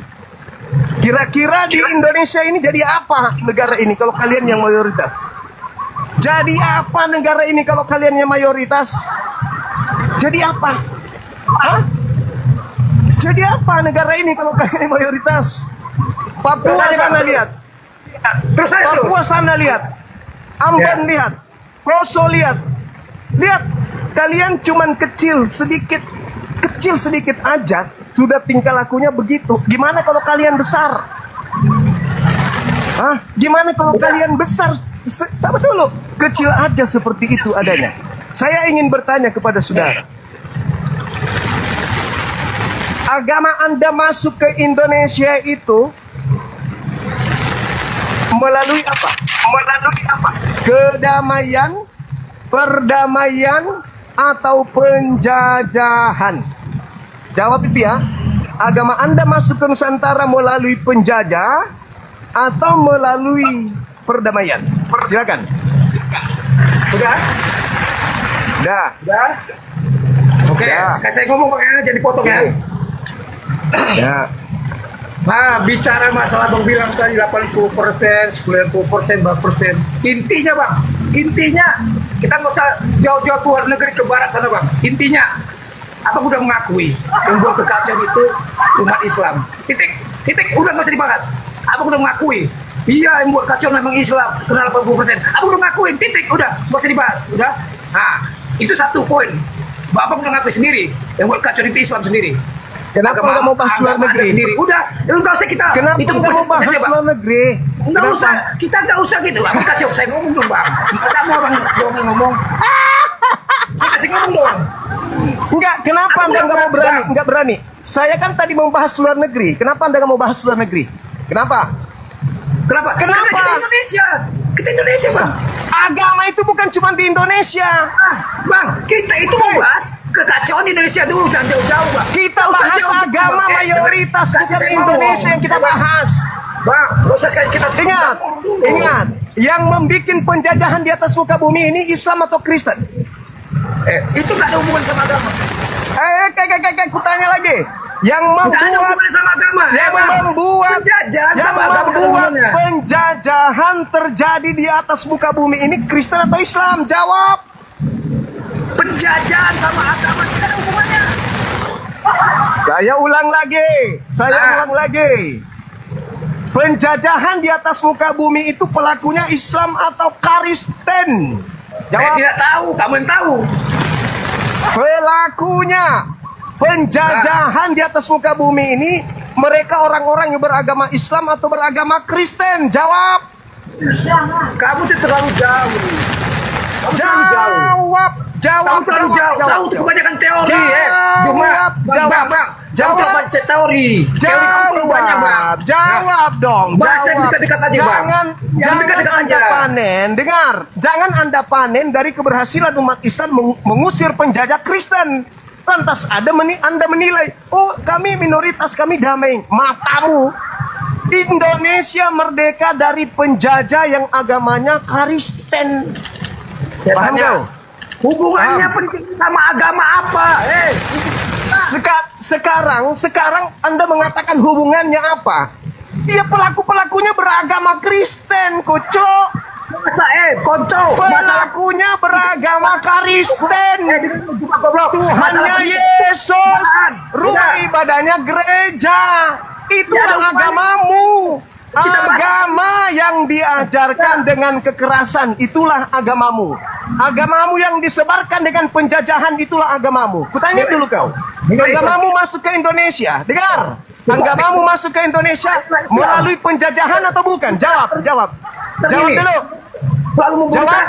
Kira-kira di Indonesia ini jadi apa negara ini kalau kalian yang mayoritas? Jadi apa negara ini kalau kalian yang mayoritas? Jadi apa? Hah? Jadi apa negara ini kalau kalian yang mayoritas? Papua sana lihat. Terus saya terus. Papua sana lihat. Ambon lihat. Poso lihat. Lihat, kalian cuman kecil sedikit aja sudah tingkah lakunya begitu. Gimana kalau kalian besar? Hah? Gimana kalau kalian besar? Sabar dulu, kecil aja seperti itu adanya. Saya ingin bertanya kepada saudara. Agama Anda masuk ke Indonesia itu melalui apa? Melalui apa? Kedamaian, perdamaian, atau penjajahan? Jawab itu ya. Agama Anda masuk ke Nusantara melalui penjajah atau melalui perdamaian? Silakan. Sudah? Dah. Sudah? Oke, Ya. saya ngomong pakai aja dipotong ya. Ya. Nah, bicara masalah Bang bilang tadi 80%, 90%, berapa persen. Intinya Bang, kita nggak usah jauh-jauh ke luar negeri, ke barat sana Bang. Intinya, Abang udah mengakui yang buat kekacauan itu umat Islam. Titik, udah nggak usah dibahas. Abang udah mengakui. Iya, yang buat kacau memang Islam, kena 80%. Abang udah ngakuin, titik, udah, nggak usah dibahas, udah. Nah, itu satu poin. Abang udah ngakui sendiri, yang buat kacau itu Islam sendiri. Kenapa nggak mau bahas luar Agama negeri? Anda sendiri. Udah, nggak usah kita. Kenapa itu nggak mau bahas saja, Bang. luar negeri? Nggak Kenapa? usah, kita nggak usah gitu. Abang kasih saya ngomong dong Bang. Masa mau orang ngomong? Saya kasih ngomong dong. Enggak, kenapa Anda nggak mau berani? Nggak berani. Saya kan tadi mau bahas luar negeri. Kenapa Anda nggak mau bahas luar negeri? Kenapa? Kenapa? Kenapa? Karena kita Indonesia. Kita Indonesia Bang. Agama itu bukan cuma di Indonesia. Bang, kita itu mau bahas kekacauan Indonesia dulu, jangan jauh-jauh Bang. Kita Nggak usah bahas jauh, agama Bang. mayoritas, Kasih bukan saya Indonesia ngomong. yang kita bahas. Bang, nggak usah sekali kita Ingat, ingat, yang membuat penjajahan di atas muka bumi ini Islam atau Kristen? Itu nggak ada hubungan sama agama. Kutanya lagi. Yang Nggak ada membuat hubungan sama agama. yang Bang. membuat Penjajahan yang sama agama ada membuat hubungannya. penjajahan terjadi di atas muka bumi ini Kristen atau Islam? Jawab. Penjajahan sama agama tidak ada hubungannya. Saya ulang lagi. Penjajahan di atas muka bumi itu pelakunya Islam atau Kristen? Saya Jawab. tidak tahu, kamu yang tahu. Pelakunya penjajahan di atas muka bumi ini mereka orang-orang yang beragama Islam atau beragama Kristen? Jawab. Kamu tuh terlalu jauh. Kamu terlalu jauh. Kamu terlalu jauh. Tahu tuh kebanyakan teori. Cuma, bang. Jangan coba baca teori. Teori kamu terlalu banyak bang. Jawab dong. Bahasa yang dekat-dekat aja bang. Jangan dekat-dekat Anda aja. panen. Dengar, jangan Anda panen dari keberhasilan umat Islam mengusir penjajah Kristen. Lantas Anda menilai, oh kami minoritas, kami damai. Matamu. Indonesia merdeka dari penjajah yang agamanya Kristen. Paham kau? Hubungannya penting sama agama apa? Sekarang Anda mengatakan hubungannya apa? Dia pelakunya beragama Kristen, kocok. Masa kocok. Pelakunya beragama Kristen. Tuhannya Yesus, rumah ibadahnya gereja. Itulah agamamu. Agama yang diajarkan dengan kekerasan, itulah agamamu. Agamamu yang disebarkan dengan penjajahan, itulah agamamu. Kutanya dulu kau. Agamamu masuk ke Indonesia. Dengar. Agamamu masuk ke Indonesia melalui penjajahan atau bukan? Jawab. Jawab dulu. Selalu membongkar.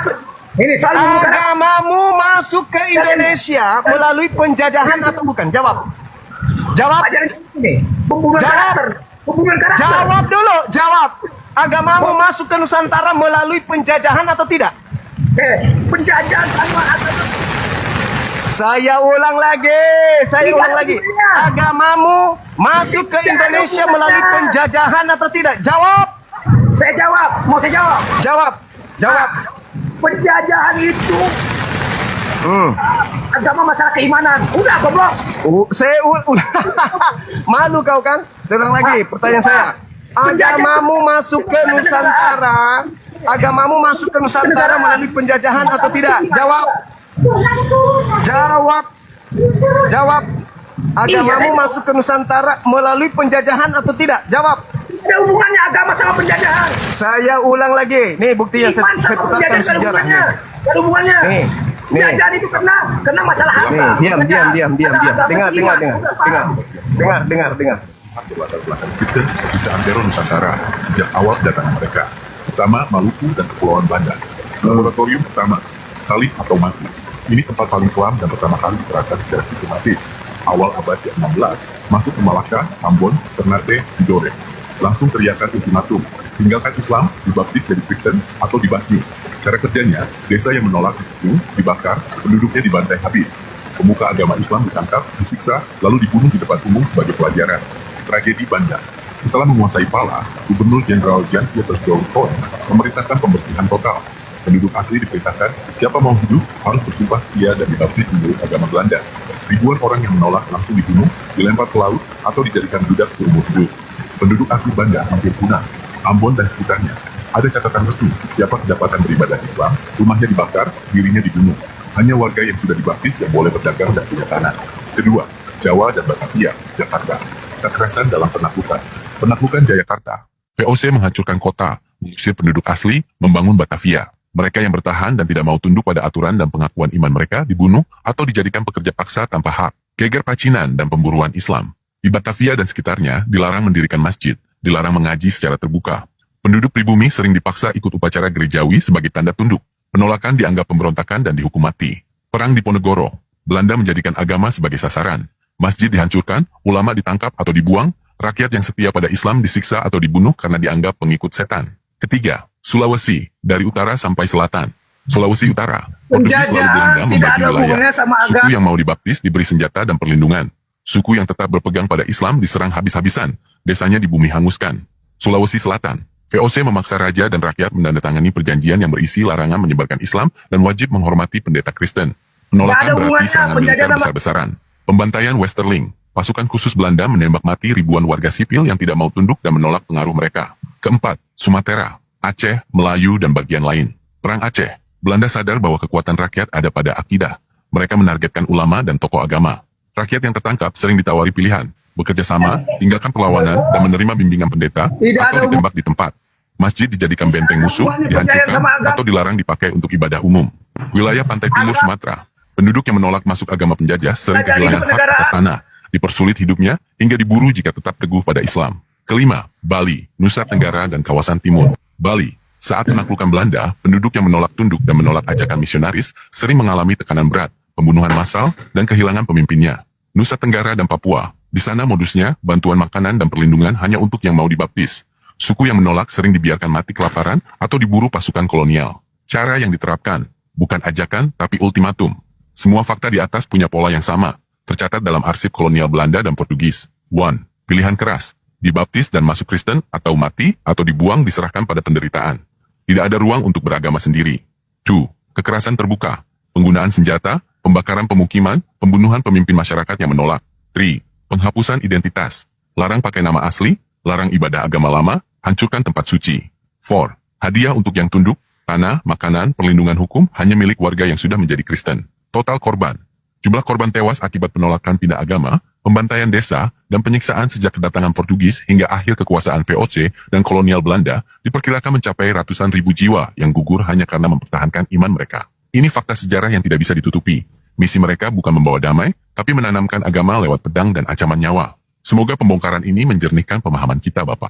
Ini selalu membongkar. Agamamu masuk ke Indonesia melalui penjajahan atau bukan? Jawab. Ajaran ini. Pembunuhan karakter. Pembunuhan karakter. Jawab dulu. Jawab. Agamamu masuk ke Nusantara melalui penjajahan atau tidak? Penjajahan sama agama. Saya ulang lagi. Agamamu masuk ke Indonesia melalui penjajahan atau tidak? Jawab. Saya jawab, mau saya jawab. Jawab. Penjajahan itu agama masalah keimanan. Udah goblok. Malu kau kan? Terang lagi pertanyaan saya. Agamamu masuk ke Nusantara. Agamamu masuk ke Nusantara melalui penjajahan atau tidak? Jawab. Agamamu masuk ke Nusantara melalui penjajahan atau tidak? Jawab. Ada hubungannya agama sama penjajahan. Saya ulang lagi. Nih buktinya saya putarkan sejarah. Nih. Ada hubungannya. Nih. Penjajahan itu kena masalah harta. Diam. Dengar. Berlatar belakang Kristen di seantero Nusantara sejak awal kedatangan mereka, pertama Maluku dan Kepulauan Banda. Laboratorium pertama, salib atau mati. Ini tempat paling kelam dan pertama kali diterapkan secara sistematis. Awal abad ke-16, masuk ke Malaka, Ambon, Ternate, Tidore. Langsung teriakan ultimatum, tinggalkan Islam, dibaptis jadi Kristen, atau dibasmi. Cara kerjanya, desa yang menolak dibunuh, dibakar, penduduknya dibantai habis. Pemuka agama Islam ditangkap, disiksa, lalu dibunuh di depan umum sebagai pelajaran. Tragedi Banda. Setelah menguasai Pala, Gubernur Jenderal Jan Pieter Stuyvesant memerintahkan pembersihan total. Penduduk asli diperintahkan, siapa mau hidup harus bersumpah setia dan dibaptis menurut agama Belanda. Ribuan orang yang menolak langsung dibunuh, dilempar ke laut, atau dijadikan budak seumur hidup. Penduduk asli Banda hampir punah. Ambon dan sekitarnya. Ada catatan resmi, siapa kedapatan beribadah Islam, rumahnya dibakar, dirinya dibunuh. Hanya warga yang sudah dibaptis yang boleh berdagang dan punya tanah. Kedua, Jawa dan Batavia, Jakarta. Kekerasan dalam penaklukan. Penaklukan Jayakarta. VOC menghancurkan kota, mengusir penduduk asli, membangun Batavia. Mereka yang bertahan dan tidak mau tunduk pada aturan dan pengakuan iman mereka dibunuh atau dijadikan pekerja paksa tanpa hak. Geger pacinan dan pemburuan Islam. Di Batavia dan sekitarnya dilarang mendirikan masjid, dilarang mengaji secara terbuka. Penduduk pribumi sering dipaksa ikut upacara gerejawi sebagai tanda tunduk. Penolakan dianggap pemberontakan dan dihukum mati. Perang di Ponegoro. Belanda menjadikan agama sebagai sasaran. Masjid dihancurkan, ulama ditangkap atau dibuang, rakyat yang setia pada Islam disiksa atau dibunuh karena dianggap pengikut setan. Ketiga, Sulawesi, dari utara sampai selatan. Sulawesi Utara, Portugis lalu Belanda membagi wilayah. Suku yang mau dibaptis diberi senjata dan perlindungan. Suku yang tetap berpegang pada Islam diserang habis-habisan, desanya di bumi hanguskan. Sulawesi Selatan, VOC memaksa raja dan rakyat menandatangani perjanjian yang berisi larangan menyebarkan Islam dan wajib menghormati pendeta Kristen. Penolakan berarti serangan militer besar-besaran. Pembantaian Westerling, pasukan khusus Belanda menembak mati ribuan warga sipil yang tidak mau tunduk dan menolak pengaruh mereka. Keempat, Sumatera, Aceh, Melayu, dan bagian lain. Perang Aceh, Belanda sadar bahwa kekuatan rakyat ada pada akidah. Mereka menargetkan ulama dan tokoh agama. Rakyat yang tertangkap sering ditawari pilihan, bekerja sama, tinggalkan perlawanan, dan menerima bimbingan pendeta, atau ditembak di tempat. Masjid dijadikan benteng musuh, dihancurkan, atau dilarang dipakai untuk ibadah umum. Wilayah pantai timur Sumatera, penduduk yang menolak masuk agama penjajah sering kehilangan hak atas tanah, dipersulit hidupnya, hingga diburu jika tetap teguh pada Islam. Kelima, Bali, Nusa Tenggara, dan kawasan timur. Bali, saat penaklukan Belanda, penduduk yang menolak tunduk dan menolak ajakan misionaris sering mengalami tekanan berat, pembunuhan massal, dan kehilangan pemimpinnya. Nusa Tenggara dan Papua, di sana modusnya bantuan makanan dan perlindungan hanya untuk yang mau dibaptis. Suku yang menolak sering dibiarkan mati kelaparan atau diburu pasukan kolonial. Cara yang diterapkan, bukan ajakan tapi ultimatum. Semua fakta di atas punya pola yang sama, tercatat dalam arsip kolonial Belanda dan Portugis. 1. Pilihan keras, dibaptis dan masuk Kristen atau mati atau dibuang diserahkan pada penderitaan. Tidak ada ruang untuk beragama sendiri. 2. Kekerasan terbuka, penggunaan senjata, pembakaran pemukiman, pembunuhan pemimpin masyarakat yang menolak. 3. Penghapusan identitas, larang pakai nama asli, larang ibadah agama lama, hancurkan tempat suci. 4. Hadiah untuk yang tunduk, tanah, makanan, perlindungan hukum hanya milik warga yang sudah menjadi Kristen. Total korban. Jumlah korban tewas akibat penolakan pindah agama, pembantaian desa, dan penyiksaan sejak kedatangan Portugis hingga akhir kekuasaan VOC dan kolonial Belanda diperkirakan mencapai ratusan ribu jiwa yang gugur hanya karena mempertahankan iman mereka. Ini fakta sejarah yang tidak bisa ditutupi. Misi mereka bukan membawa damai, tapi menanamkan agama lewat pedang dan ancaman nyawa. Semoga pembongkaran ini menjernihkan pemahaman kita, Bapak.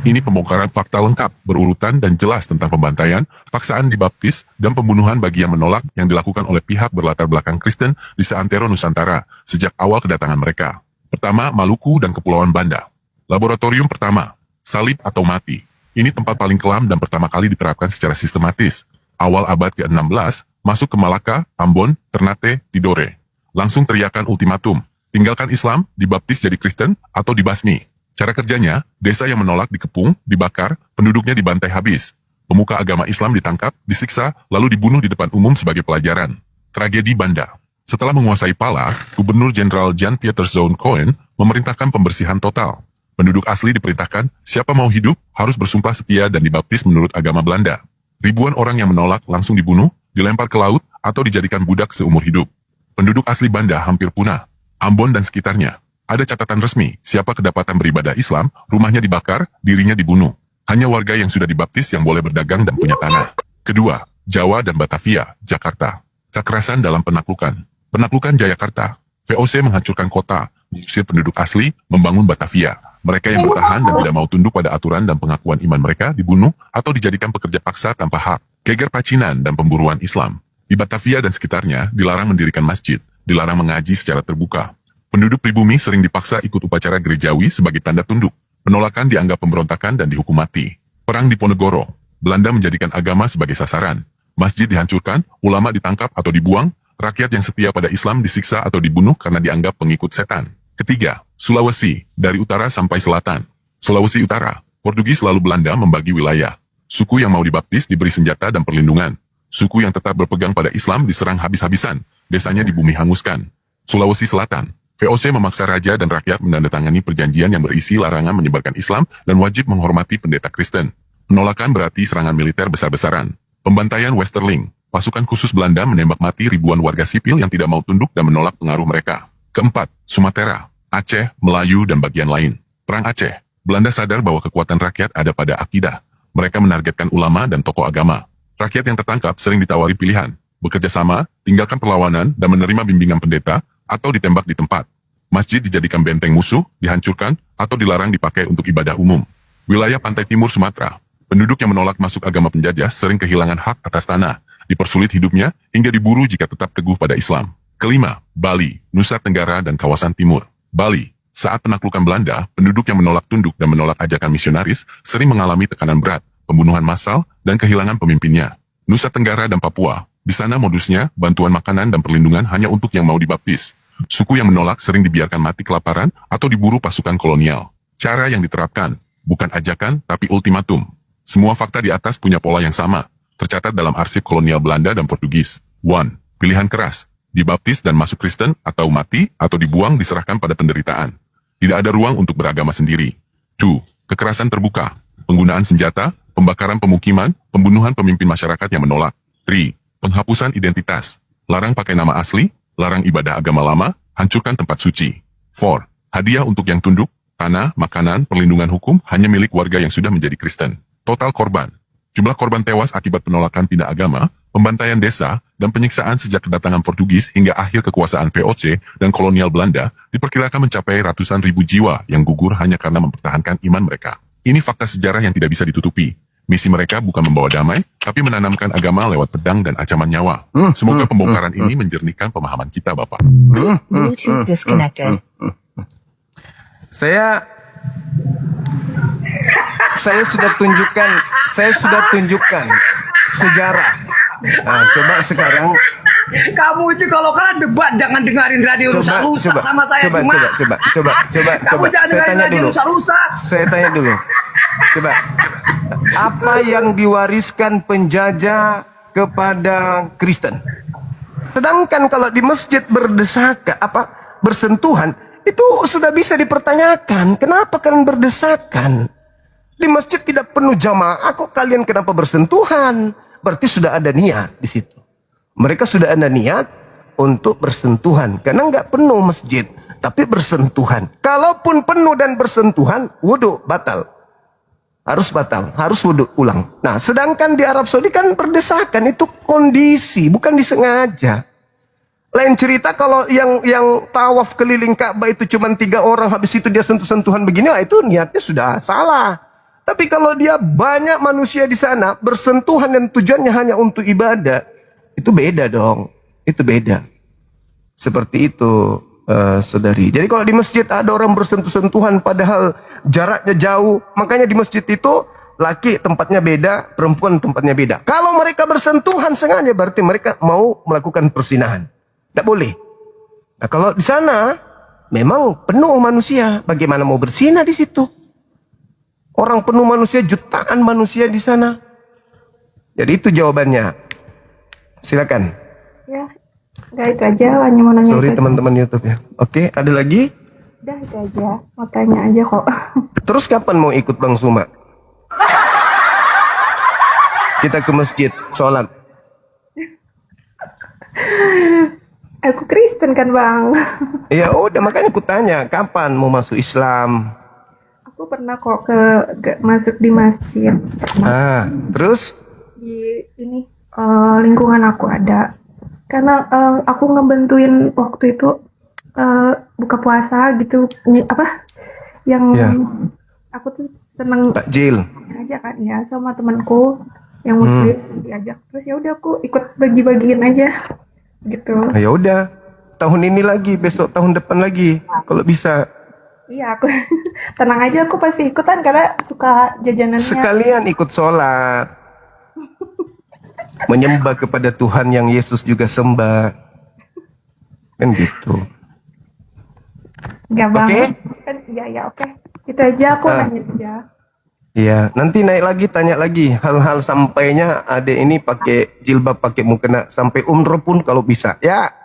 Ini pembongkaran fakta lengkap, berurutan dan jelas tentang pembantaian, paksaan dibaptis, dan pembunuhan bagi yang menolak yang dilakukan oleh pihak berlatar belakang Kristen di seantero Nusantara sejak awal kedatangan mereka. Pertama, Maluku dan Kepulauan Banda. Laboratorium pertama, salib atau mati. Ini tempat paling kelam dan pertama kali diterapkan secara sistematis. Awal abad ke-16, masuk ke Malaka, Ambon, Ternate, Tidore. Langsung teriakan ultimatum, tinggalkan Islam, dibaptis jadi Kristen, atau dibasmi. Cara kerjanya, desa yang menolak dikepung, dibakar, penduduknya dibantai habis. Pemuka agama Islam ditangkap, disiksa, lalu dibunuh di depan umum sebagai pelajaran. Tragedi Banda. Setelah menguasai Pala, Gubernur Jenderal Jan Pieter Zoon Cohen memerintahkan pembersihan total. Penduduk asli diperintahkan, siapa mau hidup harus bersumpah setia dan dibaptis menurut agama Belanda. Ribuan orang yang menolak langsung dibunuh, dilempar ke laut, atau dijadikan budak seumur hidup. Penduduk asli Banda hampir punah. Ambon dan sekitarnya. Ada catatan resmi, siapa kedapatan beribadah Islam, rumahnya dibakar, dirinya dibunuh. Hanya warga yang sudah dibaptis yang boleh berdagang dan punya tanah. Kedua, Jawa dan Batavia, Jakarta. Kekerasan dalam penaklukan. Penaklukan Jayakarta. VOC menghancurkan kota, mengusir penduduk asli, membangun Batavia. Mereka yang bertahan dan tidak mau tunduk pada aturan dan pengakuan iman mereka dibunuh atau dijadikan pekerja paksa tanpa hak. Geger pacinan dan pemburuan Islam. Di Batavia dan sekitarnya dilarang mendirikan masjid, dilarang mengaji secara terbuka. Penduduk pribumi sering dipaksa ikut upacara gerejawi sebagai tanda tunduk. Penolakan dianggap pemberontakan dan dihukum mati. Perang di Ponegoro. Belanda menjadikan agama sebagai sasaran. Masjid dihancurkan, ulama ditangkap atau dibuang, rakyat yang setia pada Islam disiksa atau dibunuh karena dianggap pengikut setan. Ketiga, Sulawesi, dari utara sampai selatan. Sulawesi Utara, Portugis lalu Belanda membagi wilayah. Suku yang mau dibaptis diberi senjata dan perlindungan. Suku yang tetap berpegang pada Islam diserang habis-habisan, desanya dibumi hanguskan. Sulawesi Selatan, VOC memaksa raja dan rakyat menandatangani perjanjian yang berisi larangan menyebarkan Islam dan wajib menghormati pendeta Kristen. Penolakan berarti serangan militer besar-besaran. Pembantaian Westerling, pasukan khusus Belanda menembak mati ribuan warga sipil yang tidak mau tunduk dan menolak pengaruh mereka. Keempat, Sumatera, Aceh, Melayu, dan bagian lain. Perang Aceh, Belanda sadar bahwa kekuatan rakyat ada pada akidah. Mereka menargetkan ulama dan tokoh agama. Rakyat yang tertangkap sering ditawari pilihan, bekerja sama, tinggalkan perlawanan, dan menerima bimbingan pendeta, atau ditembak di tempat. Masjid dijadikan benteng musuh, dihancurkan, atau dilarang dipakai untuk ibadah umum. Wilayah pantai timur Sumatera, penduduk yang menolak masuk agama penjajah sering kehilangan hak atas tanah, dipersulit hidupnya, hingga diburu jika tetap teguh pada Islam. Kelima, Bali, Nusa Tenggara, dan kawasan timur. Bali, saat penaklukan Belanda, penduduk yang menolak tunduk dan menolak ajakan misionaris sering mengalami tekanan berat, pembunuhan massal, dan kehilangan pemimpinnya. Nusa Tenggara dan Papua, di sana modusnya bantuan makanan dan perlindungan hanya untuk yang mau dibaptis. Suku yang menolak sering dibiarkan mati kelaparan atau diburu pasukan kolonial. Cara yang diterapkan, bukan ajakan tapi ultimatum. Semua fakta di atas punya pola yang sama, tercatat dalam arsip kolonial Belanda dan Portugis. 1. Pilihan keras. Dibaptis dan masuk Kristen, atau mati, atau dibuang diserahkan pada penderitaan. Tidak ada ruang untuk beragama sendiri. 2. Kekerasan terbuka. Penggunaan senjata, pembakaran pemukiman, pembunuhan pemimpin masyarakat yang menolak. 3. Penghapusan identitas. Larang pakai nama asli, larang ibadah agama lama, hancurkan tempat suci. 4. Hadiah untuk yang tunduk, tanah, makanan, perlindungan hukum hanya milik warga yang sudah menjadi Kristen. Total korban. Jumlah korban tewas akibat penolakan pindah agama, pembantaian desa, dan penyiksaan sejak kedatangan Portugis hingga akhir kekuasaan VOC dan kolonial Belanda diperkirakan mencapai ratusan ribu jiwa yang gugur hanya karena mempertahankan iman mereka. Ini fakta sejarah yang tidak bisa ditutupi. Misi mereka bukan membawa damai, tapi menanamkan agama lewat pedang dan ancaman nyawa. Semoga pembongkaran ini menjernihkan pemahaman kita, Bapak. Bluetooth disconnected. Saya sudah tunjukkan sejarah. Nah, coba sekarang Kamu itu kalau kalian debat jangan dengerin radio rusak-rusak sama saya coba. Kamu jangan Saya dengerin tanya radio dulu. rusak-rusak. Saya tanya dulu. Coba. Apa yang diwariskan penjajah kepada Kristen? Sedangkan kalau di masjid bersentuhan itu sudah bisa dipertanyakan. Kenapa kalian berdesakan? Di masjid tidak penuh jamaah, kok kalian kenapa bersentuhan? Berarti sudah ada niat di situ. Mereka sudah ada niat untuk bersentuhan. Karena nggak penuh masjid, tapi bersentuhan. Kalaupun penuh dan bersentuhan, wudhu batal. Harus batal, harus wudhu ulang. Nah, sedangkan di Arab Saudi kan berdesakan, itu kondisi, bukan disengaja. Lain cerita kalau yang tawaf keliling Ka'bah itu cuma 3 orang, habis itu dia sentuh-sentuhan begini, itu niatnya sudah salah. Tapi kalau dia banyak manusia di sana, bersentuhan dan tujuannya hanya untuk ibadah, itu beda dong. Itu beda. Seperti itu, saudari. Jadi kalau di masjid ada orang bersentuh-sentuhan padahal jaraknya jauh, makanya di masjid itu laki tempatnya beda, perempuan tempatnya beda. Kalau mereka bersentuhan sengaja berarti mereka mau melakukan persinahan. Tidak boleh. Nah kalau di sana memang penuh manusia. Bagaimana mau bersinah di situ? Orang penuh manusia, jutaan manusia di sana. Jadi itu jawabannya. Silakan. Ya, udah itu aja, hanya mau nanya Sorry itu. teman-teman YouTube ya. Oke, ada lagi? Udah itu aja, mau tanya aja kok. Terus kapan mau ikut Bang Suma? Kita ke masjid, sholat. Aku Kristen kan bang. Ya udah, makanya aku tanya, kapan mau masuk Islam? Aku pernah kok masuk di masjid. Pernah. Terus? Di ini lingkungan aku ada. Karena aku ngebantuin waktu itu buka puasa gitu. Yang Ya. aku tuh seneng Takjil. aja kan ya sama temanku yang muslim diajak. Terus ya udah aku ikut bagi-bagiin aja gitu. Nah, ya udah, tahun ini lagi, besok tahun depan lagi, kalau bisa. Iya aku tenang aja, aku pasti ikutan karena suka jajanannya. Sekalian ikut sholat, menyembah kepada Tuhan yang Yesus juga sembah, kan gitu. Enggak bang. Oke? Kan iya oke. Itu aja aku nanya aja. Iya, nanti naik lagi, tanya lagi hal-hal sampainya adek ini pakai jilbab, pakai mukena, sampai umroh pun kalau bisa, ya.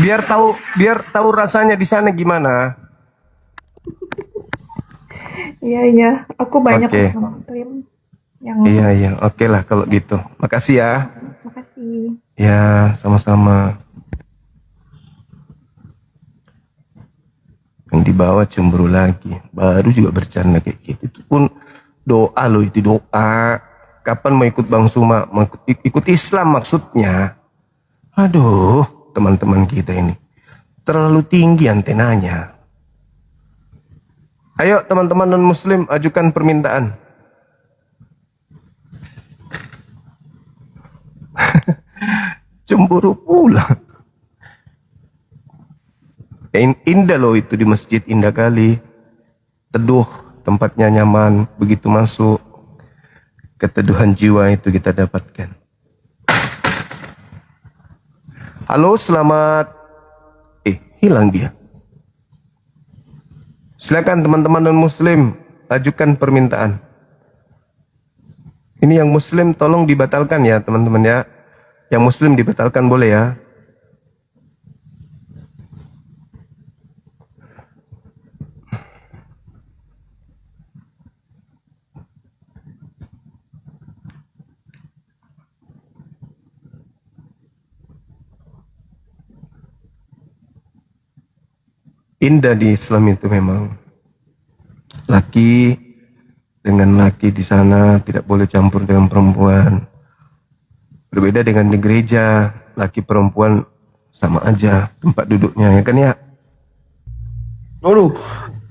Biar tahu rasanya di sana gimana. Iya, aku banyak Oke. muslim yang. Iya, oke lah kalau gitu. Makasih ya. Makasih. Ya, sama-sama. Yang dibawa cemburu lagi, baru juga bercanda kayak gitu. Itu pun doa loh, itu doa. Kapan mau ikut Bang Suma? Mau ikut Islam maksudnya. Aduh, teman-teman kita ini terlalu tinggi antenanya. Ayo teman-teman non muslim, ajukan permintaan. Cemburu pula. Indah loh itu di masjid, indah kali. Teduh, tempatnya nyaman. Begitu masuk, keteduhan jiwa itu kita dapatkan. Halo, selamat. Hilang dia. Silakan teman-teman non muslim, ajukan permintaan. Ini yang muslim tolong dibatalkan ya teman-teman ya. Yang muslim dibatalkan boleh ya. Indah di Islam itu memang. Laki dengan laki di sana tidak boleh campur dengan perempuan. Berbeda dengan di gereja, laki perempuan sama aja tempat duduknya, ya kan ya? Aduh,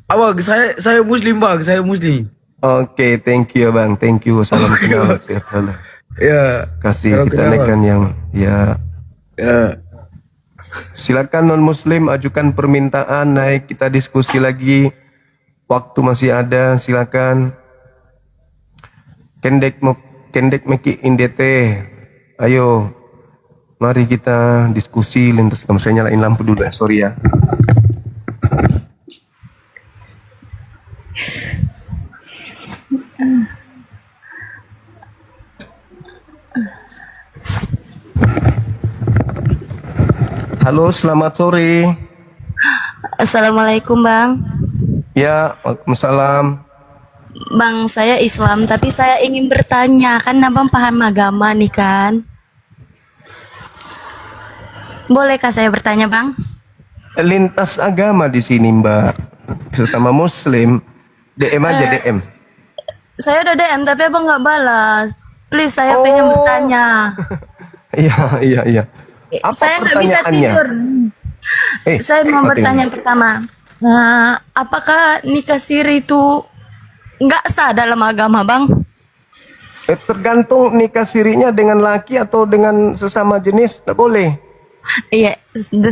abang, saya muslim bang, saya muslim. Oke, thank you bang, thank you. Salam kenal, sehat selalu. Ya. Kasih salam kita kenal, naikkan Bang. yang ya. Ya. Silakan non muslim ajukan permintaan, naik kita diskusi lagi. Waktu masih ada, silakan. Kendek meki indete. Ayo, mari kita diskusi lintas. Saya nyalain lampu dulu ya, sorry ya. Halo, selamat sore. Assalamualaikum Bang. Ya, waalaikumsalam. Bang, saya Islam, tapi saya ingin bertanya, kan Abang paham agama nih kan? Bolehkah saya bertanya Bang? Lintas agama di sini Mbak. Sesama muslim, DM aja DM. Saya udah DM, tapi Abang nggak balas. Please, saya pengen bertanya. Iya. Apa Saya nggak bisa pertanyaannya? tidur. Saya mau apa bertanya ini? pertama. Apakah nikah siri itu nggak sah dalam agama Bang? Tergantung nikah sirinya dengan laki atau dengan sesama jenis, tak boleh. Iya,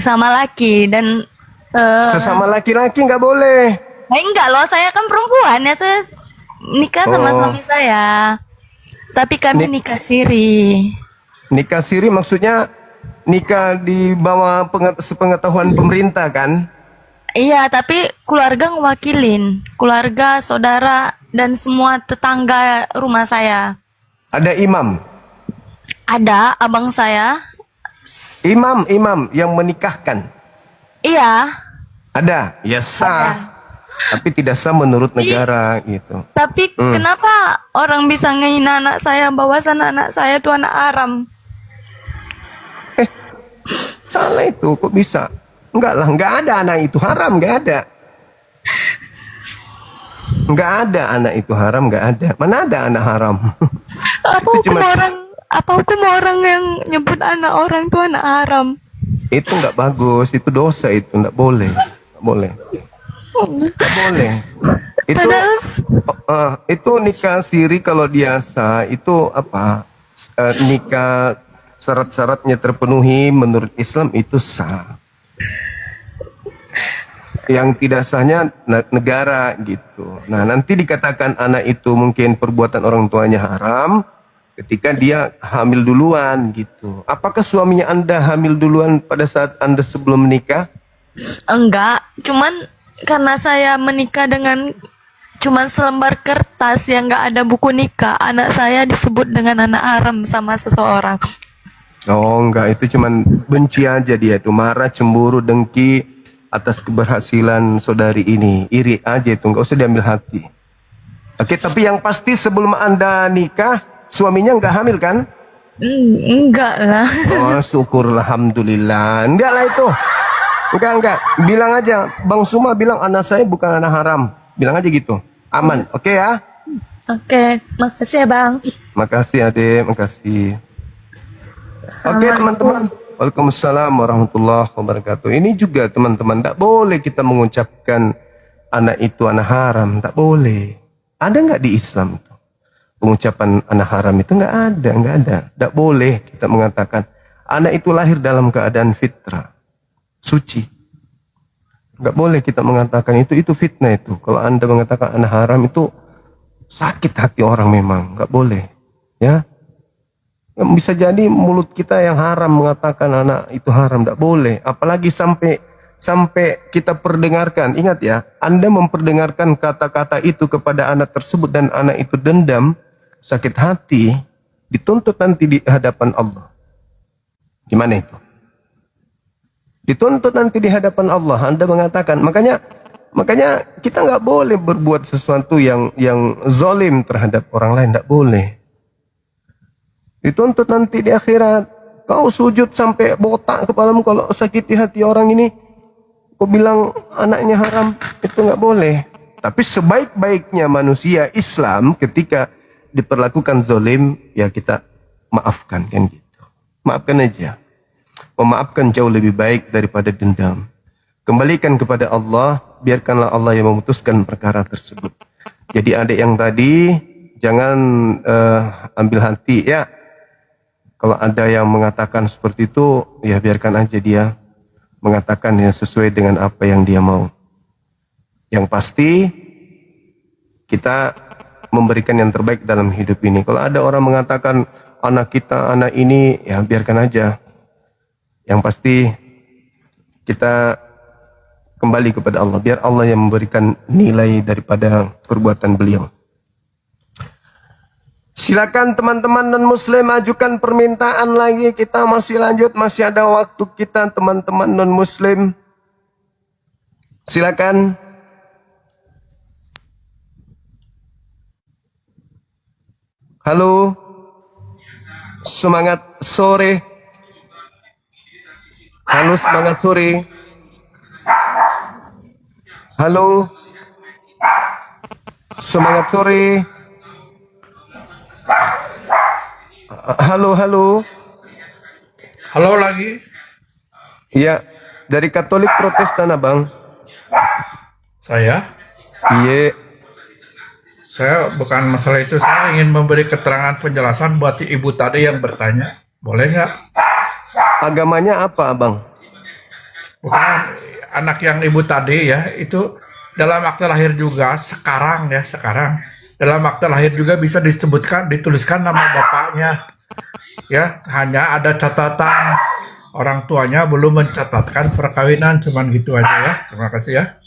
sama laki dan Sesama laki-laki nggak boleh. enggak loh, saya kan perempuan ya, saya nikah sama suami saya. Tapi kami nikah siri. Nikah siri maksudnya nikah di bawah sepengetahuan pemerintah kan? Iya, tapi keluarga ngewakilin. Keluarga, saudara, dan semua tetangga rumah saya. Ada imam? Ada abang saya. Imam yang menikahkan? Iya. Ada? Ya sah. Tapi tidak sah menurut negara gitu. Tapi kenapa orang bisa ngehina anak saya, bahwasan anak saya itu anak haram? Salah itu, kok bisa? Enggak lah, enggak ada anak itu haram, enggak ada. Enggak ada anak itu haram, enggak ada. Mana ada anak haram? Apa hukum orang yang nyebut anak orang itu anak haram? Itu enggak bagus, itu dosa, itu enggak boleh. Enggak boleh. Enggak boleh. Itu nikah siri kalau dia sah, itu apa? Nikah syarat-syaratnya terpenuhi menurut Islam itu sah. Yang tidak sahnya negara gitu. Nah, nanti dikatakan anak itu mungkin perbuatan orang tuanya haram ketika dia hamil duluan gitu. Apakah suaminya Anda hamil duluan pada saat Anda sebelum menikah? Enggak, cuman karena saya menikah dengan cuman selembar kertas yang enggak ada buku nikah, anak saya disebut dengan anak haram sama seseorang. Oh enggak, itu cuman benci aja dia itu, marah, cemburu, dengki atas keberhasilan saudari ini, iri aja itu, enggak usah diambil hati. Oke, tapi yang pasti sebelum Anda nikah, suaminya enggak hamil kan? Enggak lah. Oh syukurlah, alhamdulillah. Enggak lah itu. Enggak. Bilang aja, Bang Suma bilang anak saya bukan anak haram. Bilang aja gitu, aman, oke ya? Oke, makasih ya Bang. Makasih Ade, makasih. Oke teman-teman. Waalaikumsalam warahmatullahi wabarakatuh. Ini juga teman-teman, tak boleh kita mengucapkan anak itu anak haram, tak boleh. Ada nggak di Islam itu? Pengucapan anak haram itu nggak ada. Tak boleh kita mengatakan anak itu lahir dalam keadaan fitrah, suci. Nggak boleh kita mengatakan itu fitnah itu. Kalau Anda mengatakan anak haram itu sakit hati orang memang, nggak boleh. Ya. Bisa jadi mulut kita yang haram mengatakan anak itu haram, tidak boleh. Apalagi sampai kita perdengarkan. Ingat ya, Anda memperdengarkan kata-kata itu kepada anak tersebut dan anak itu dendam, sakit hati, dituntut nanti di hadapan Allah. Gimana itu? Dituntut nanti di hadapan Allah. Anda mengatakan, makanya kita nggak boleh berbuat sesuatu yang zalim terhadap orang lain, tidak boleh. Dituntut nanti di akhirat. Kau sujud sampai botak kepalamu kalau sakiti hati orang ini. Kau bilang anaknya haram. Itu nggak boleh. Tapi sebaik-baiknya manusia Islam ketika diperlakukan zalim, ya kita maafkan kan gitu. Maafkan aja. Memaafkan jauh lebih baik daripada dendam. Kembalikan kepada Allah. Biarkanlah Allah yang memutuskan perkara tersebut. Jadi adik yang tadi jangan ambil hati ya. Kalau ada yang mengatakan seperti itu, ya biarkan aja dia mengatakan yang sesuai dengan apa yang dia mau. Yang pasti, kita memberikan yang terbaik dalam hidup ini. Kalau ada orang mengatakan, anak kita, anak ini, ya biarkan aja. Yang pasti, kita kembali kepada Allah. Biar Allah yang memberikan nilai daripada perbuatan beliau. Silakan teman-teman non-muslim ajukan permintaan lagi. Kita masih lanjut, masih ada waktu kita teman-teman non-muslim. Silakan. Halo. Semangat sore. Halo, semangat sore. Halo. Semangat sore. Halo. Halo lagi. Iya, dari Katolik Protestan abang. Saya? Iya. Saya bukan masalah itu. Saya ingin memberi keterangan penjelasan buat ibu tadi yang bertanya. Boleh nggak? Agamanya apa abang? Bukan anak yang ibu tadi ya. Itu dalam akte lahir juga sekarang. Dalam akte lahir juga bisa dituliskan nama bapaknya. Ya, hanya ada catatan orang tuanya belum mencatatkan perkawinan, cuman gitu aja ya. Terima kasih ya.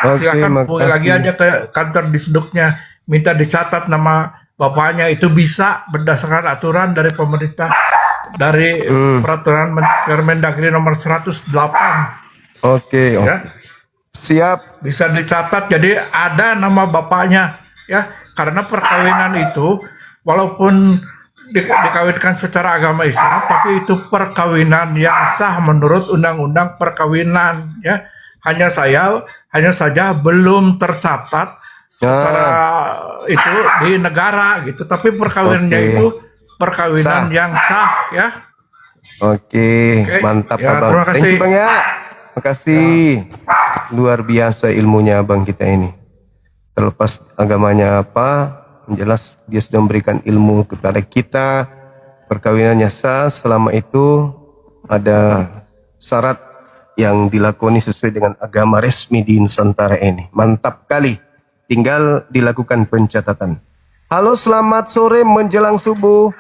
Oke, Silakan hubungi lagi makasih. aja ke kantor disduknya, minta dicatat nama bapaknya. Itu bisa berdasarkan aturan dari pemerintah, dari peraturan Permendagri nomor 108 Oke, ya. siap. Bisa dicatat, jadi ada nama bapaknya ya, karena perkawinan itu walaupun dikawinkan secara agama Islam, tapi itu perkawinan yang sah menurut undang-undang perkawinan ya. Hanya saja belum tercatat secara itu di negara gitu, tapi perkawinannya Oke. itu perkawinan Sah. yang sah ya. Oke, mantap Ya, abang. terima Thank kasih. you bang ya. Makasih. Luar biasa ilmunya abang kita ini. Terlepas agamanya apa, yang jelas dia sudah memberikan ilmu kepada kita. Perkawinannya sah selama itu ada syarat yang dilakoni sesuai dengan agama resmi di Nusantara ini. Mantap kali. Tinggal dilakukan pencatatan. Halo, selamat sore menjelang subuh.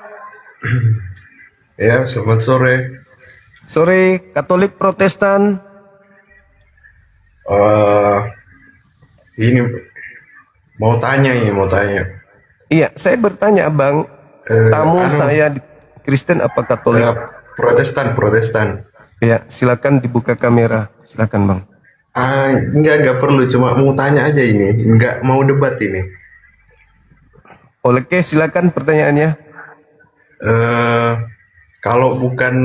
Ya, selamat sore. Sore, Katolik Protestan. Ini mau tanya. Iya, saya bertanya abang, tamu saya Kristen apa Katolik? Protestan. Ya, silakan dibuka kamera, silakan bang. Enggak perlu, cuma mau tanya aja ini, enggak mau debat ini. Oke, silakan pertanyaannya. Kalau bukan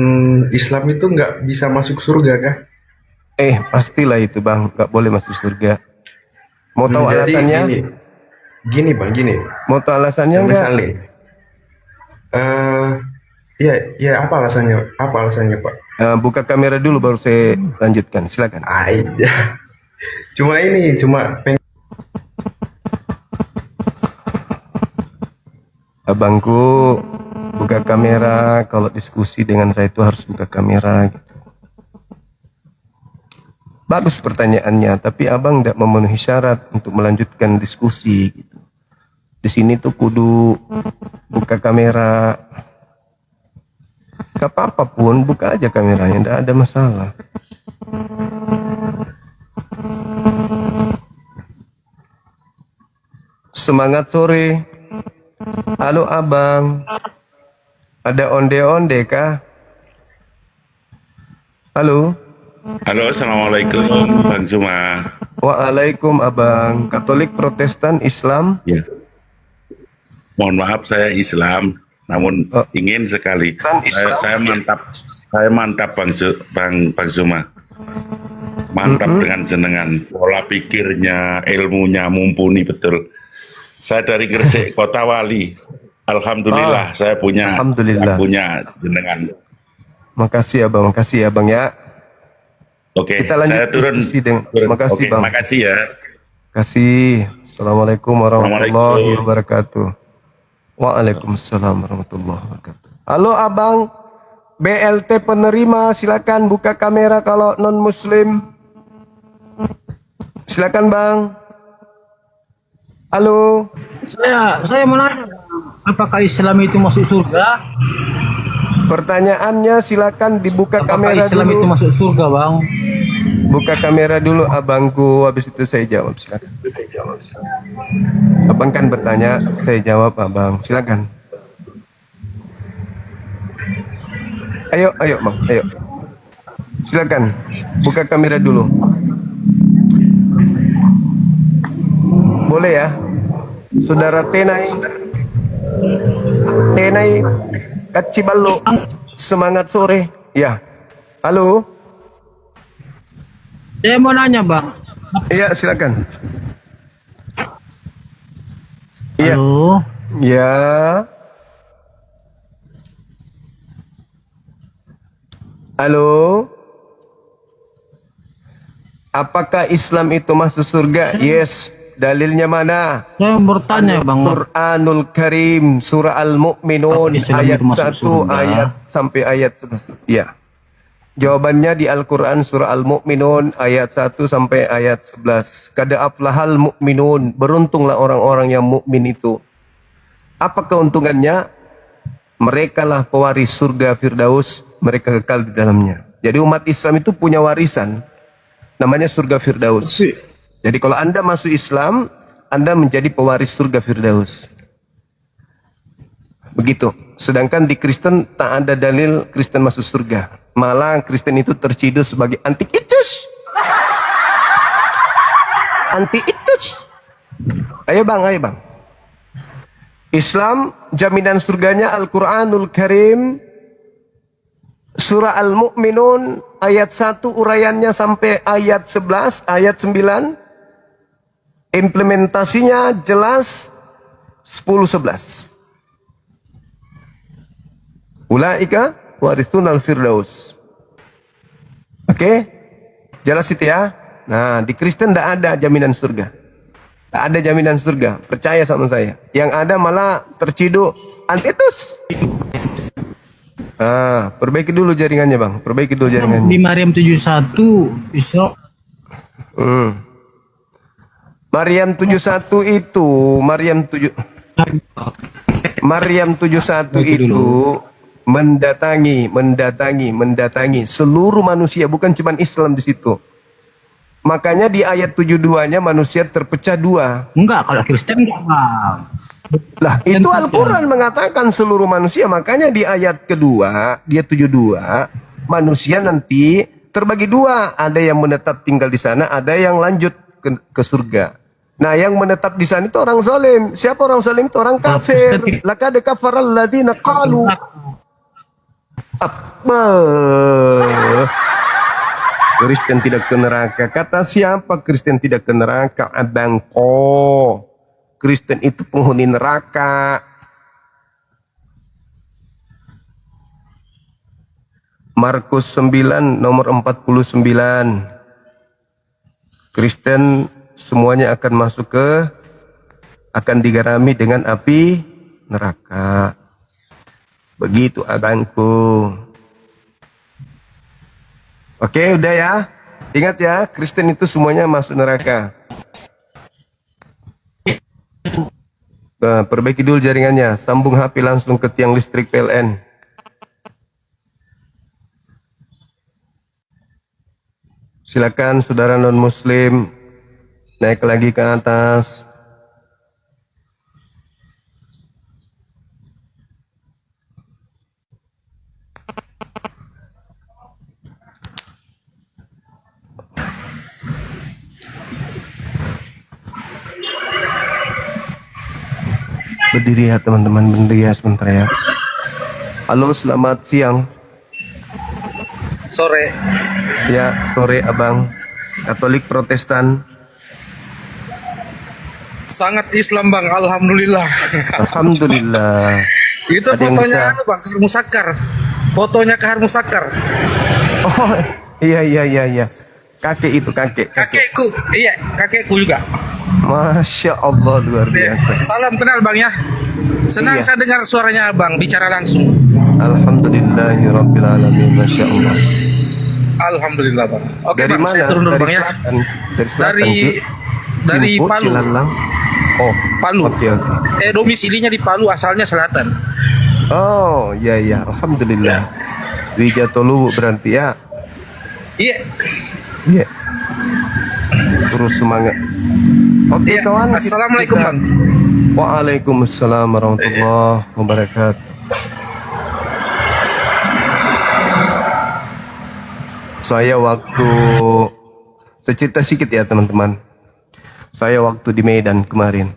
Islam itu nggak bisa masuk surga kah? Pastilah itu bang, nggak boleh masuk surga. Mau tahu Jadi alasannya? Gini bang, Mau tahu alasannya nggak? Misalnya, ya apa alasannya pak? Buka kamera dulu baru saya lanjutkan, silakan. Aja. Cuma Abangku, buka kamera. Kalau diskusi dengan saya itu harus buka kamera. Gitu. Bagus pertanyaannya, tapi abang tidak memenuhi syarat untuk melanjutkan diskusi. Gitu. Di sini tuh kudu buka kamera. Gak apa-apa pun, buka aja kameranya, tidak ada masalah. Semangat sore. Halo abang. Ada onde-onde kah? Halo. Halo, assalamualaikum Bang Zuma. Waalaikum abang. Katolik, Protestan, Islam? Ya. Mohon maaf saya Islam, namun ingin sekali. Saya mantap Bang Zuma. Mantap dengan jenengan. Pola pikirnya, ilmunya mumpuni betul. Saya dari Gresik, Kota Wali. Alhamdulillah, saya punya jenengan. Makasih abang ya. Oke, kita lanjut saya turun. diskusi dengan. Makasih Oke, bang. makasih ya. Kasih. Assalamualaikum warahmatullahi wabarakatuh. Waalaikumsalam warahmatullahi wabarakatuh. Halo abang, BLT penerima, silakan buka kamera kalau non muslim. Silakan bang. Halo. Saya mau nanya, apakah Islam itu masuk surga? Pertanyaannya silakan dibuka Apakah kamera Islam dulu. itu masuk surga, Bang? Buka kamera dulu abangku, habis itu saya jawab, silakan. Abang kan bertanya, saya jawab abang, silakan. Ayo bang, ayo. Silakan, buka kamera dulu. Boleh ya, saudara Tenai Kacibalo, semangat sore. Ya, halo. Saya mau nanya, Bang. Iya, silakan. Iya. Halo. Ya. Halo. Apakah Islam itu masuk surga? Yes. Dalilnya mana? Saya mau bertanya, Bang. Quranul Karim, surah Al-Mu'minun, Islam ayat itu masuk 1 surga? ayat sampai ayat 11. Ya. Jawabannya di Al-Quran surah Al-Mu'minun ayat 1 sampai ayat 11. Kada aflahal mu'minun, beruntunglah orang-orang yang mukmin itu. Apa keuntungannya? Mereka lah pewaris surga Firdaus, mereka kekal di dalamnya. Jadi umat Islam itu punya warisan, namanya surga Firdaus. Jadi kalau Anda masuk Islam, Anda menjadi pewaris surga Firdaus. Begitu. Sedangkan di Kristen tak ada dalil Kristen masuk surga. Malah Kristen itu terciduk sebagai anti-Kristus. Anti-Kristus. Ayo bang, ayo bang. Islam jaminan surganya Al-Quranul Karim, surah Al-Mu'minun ayat 1 uraiannya sampai ayat 11, ayat 9. Implementasinya jelas 10-11. Ulaika warithunal firdaus. Oke? Jelas itu ya? Nah, di Kristen tidak ada jaminan surga. Tak ada jaminan surga. Percaya sama saya. Yang ada malah terciduk antitus. Ah, perbaiki dulu jaringannya bang. Perbaiki dulu jaringannya. Di Maryam 71 Isra. Maryam 71 itu Maryam 71 itu mendatangi seluruh manusia, bukan cuma Islam di situ. Makanya di ayat 72-nya manusia terpecah dua. Enggak, kalau Kristen enggak, Bang. Lah, itu Al-Quran mengatakan seluruh manusia. Makanya di ayat kedua, dia 72, manusia nanti terbagi dua. Ada yang menetap tinggal di sana, ada yang lanjut ke surga. Nah, yang menetap di sana itu orang zalim. Siapa orang zalim? Itu orang kafir. Laqad kafara alladziina qalu. Apa? Kristen tidak ke neraka. Kata siapa Kristen tidak ke neraka? Abang ko. Kristen itu penghuni neraka. Markus 9 nomor 49. Kristen semuanya akan digarami dengan api neraka. Begitu abangku. Oke, udah ya. Ingat ya, Kristen itu semuanya masuk neraka. Nah, perbaiki dulu jaringannya. Sambung HP langsung ke tiang listrik PLN. Silakan saudara non-muslim naik lagi ke atas. Berdiri ya teman-teman, berdiri ya sebentar ya. Halo, selamat siang. Sore. Ya, sore abang. Katolik Protestan. Sangat Islam bang, alhamdulillah. Alhamdulillah. Itu Ada yang fotonya bisa- anu bang, Kahar Musakar. Fotonya Kahar Musakar. Oh, iya. Kakek itu, kakek. Kakekku, iya, kakekku juga. Masya Allah, luar biasa. Salam kenal bang ya. Senang Iya. saya dengar suaranya abang bicara langsung. Alhamdulillahirrabbilalamin. Masya Allah. Alhamdulillah bang. Oke Dari bang, mana? saya turun dulu Dari bang ya. selatan? Dari selatan, Dari Ki? dari Cimpur, Palu. Cilalang. Oh, Palu. oke. Domisilinya di Palu, asalnya selatan. Oh, iya. Alhamdulillah. Wijatolu berarti ya. Iya. Iya. Terus semangat. Oke, Iya. kawan. Assalamualaikum bang. Waalaikumsalam warahmatullahi wabarakatuh. Saya cerita sedikit ya teman-teman. Saya waktu di Medan kemarin.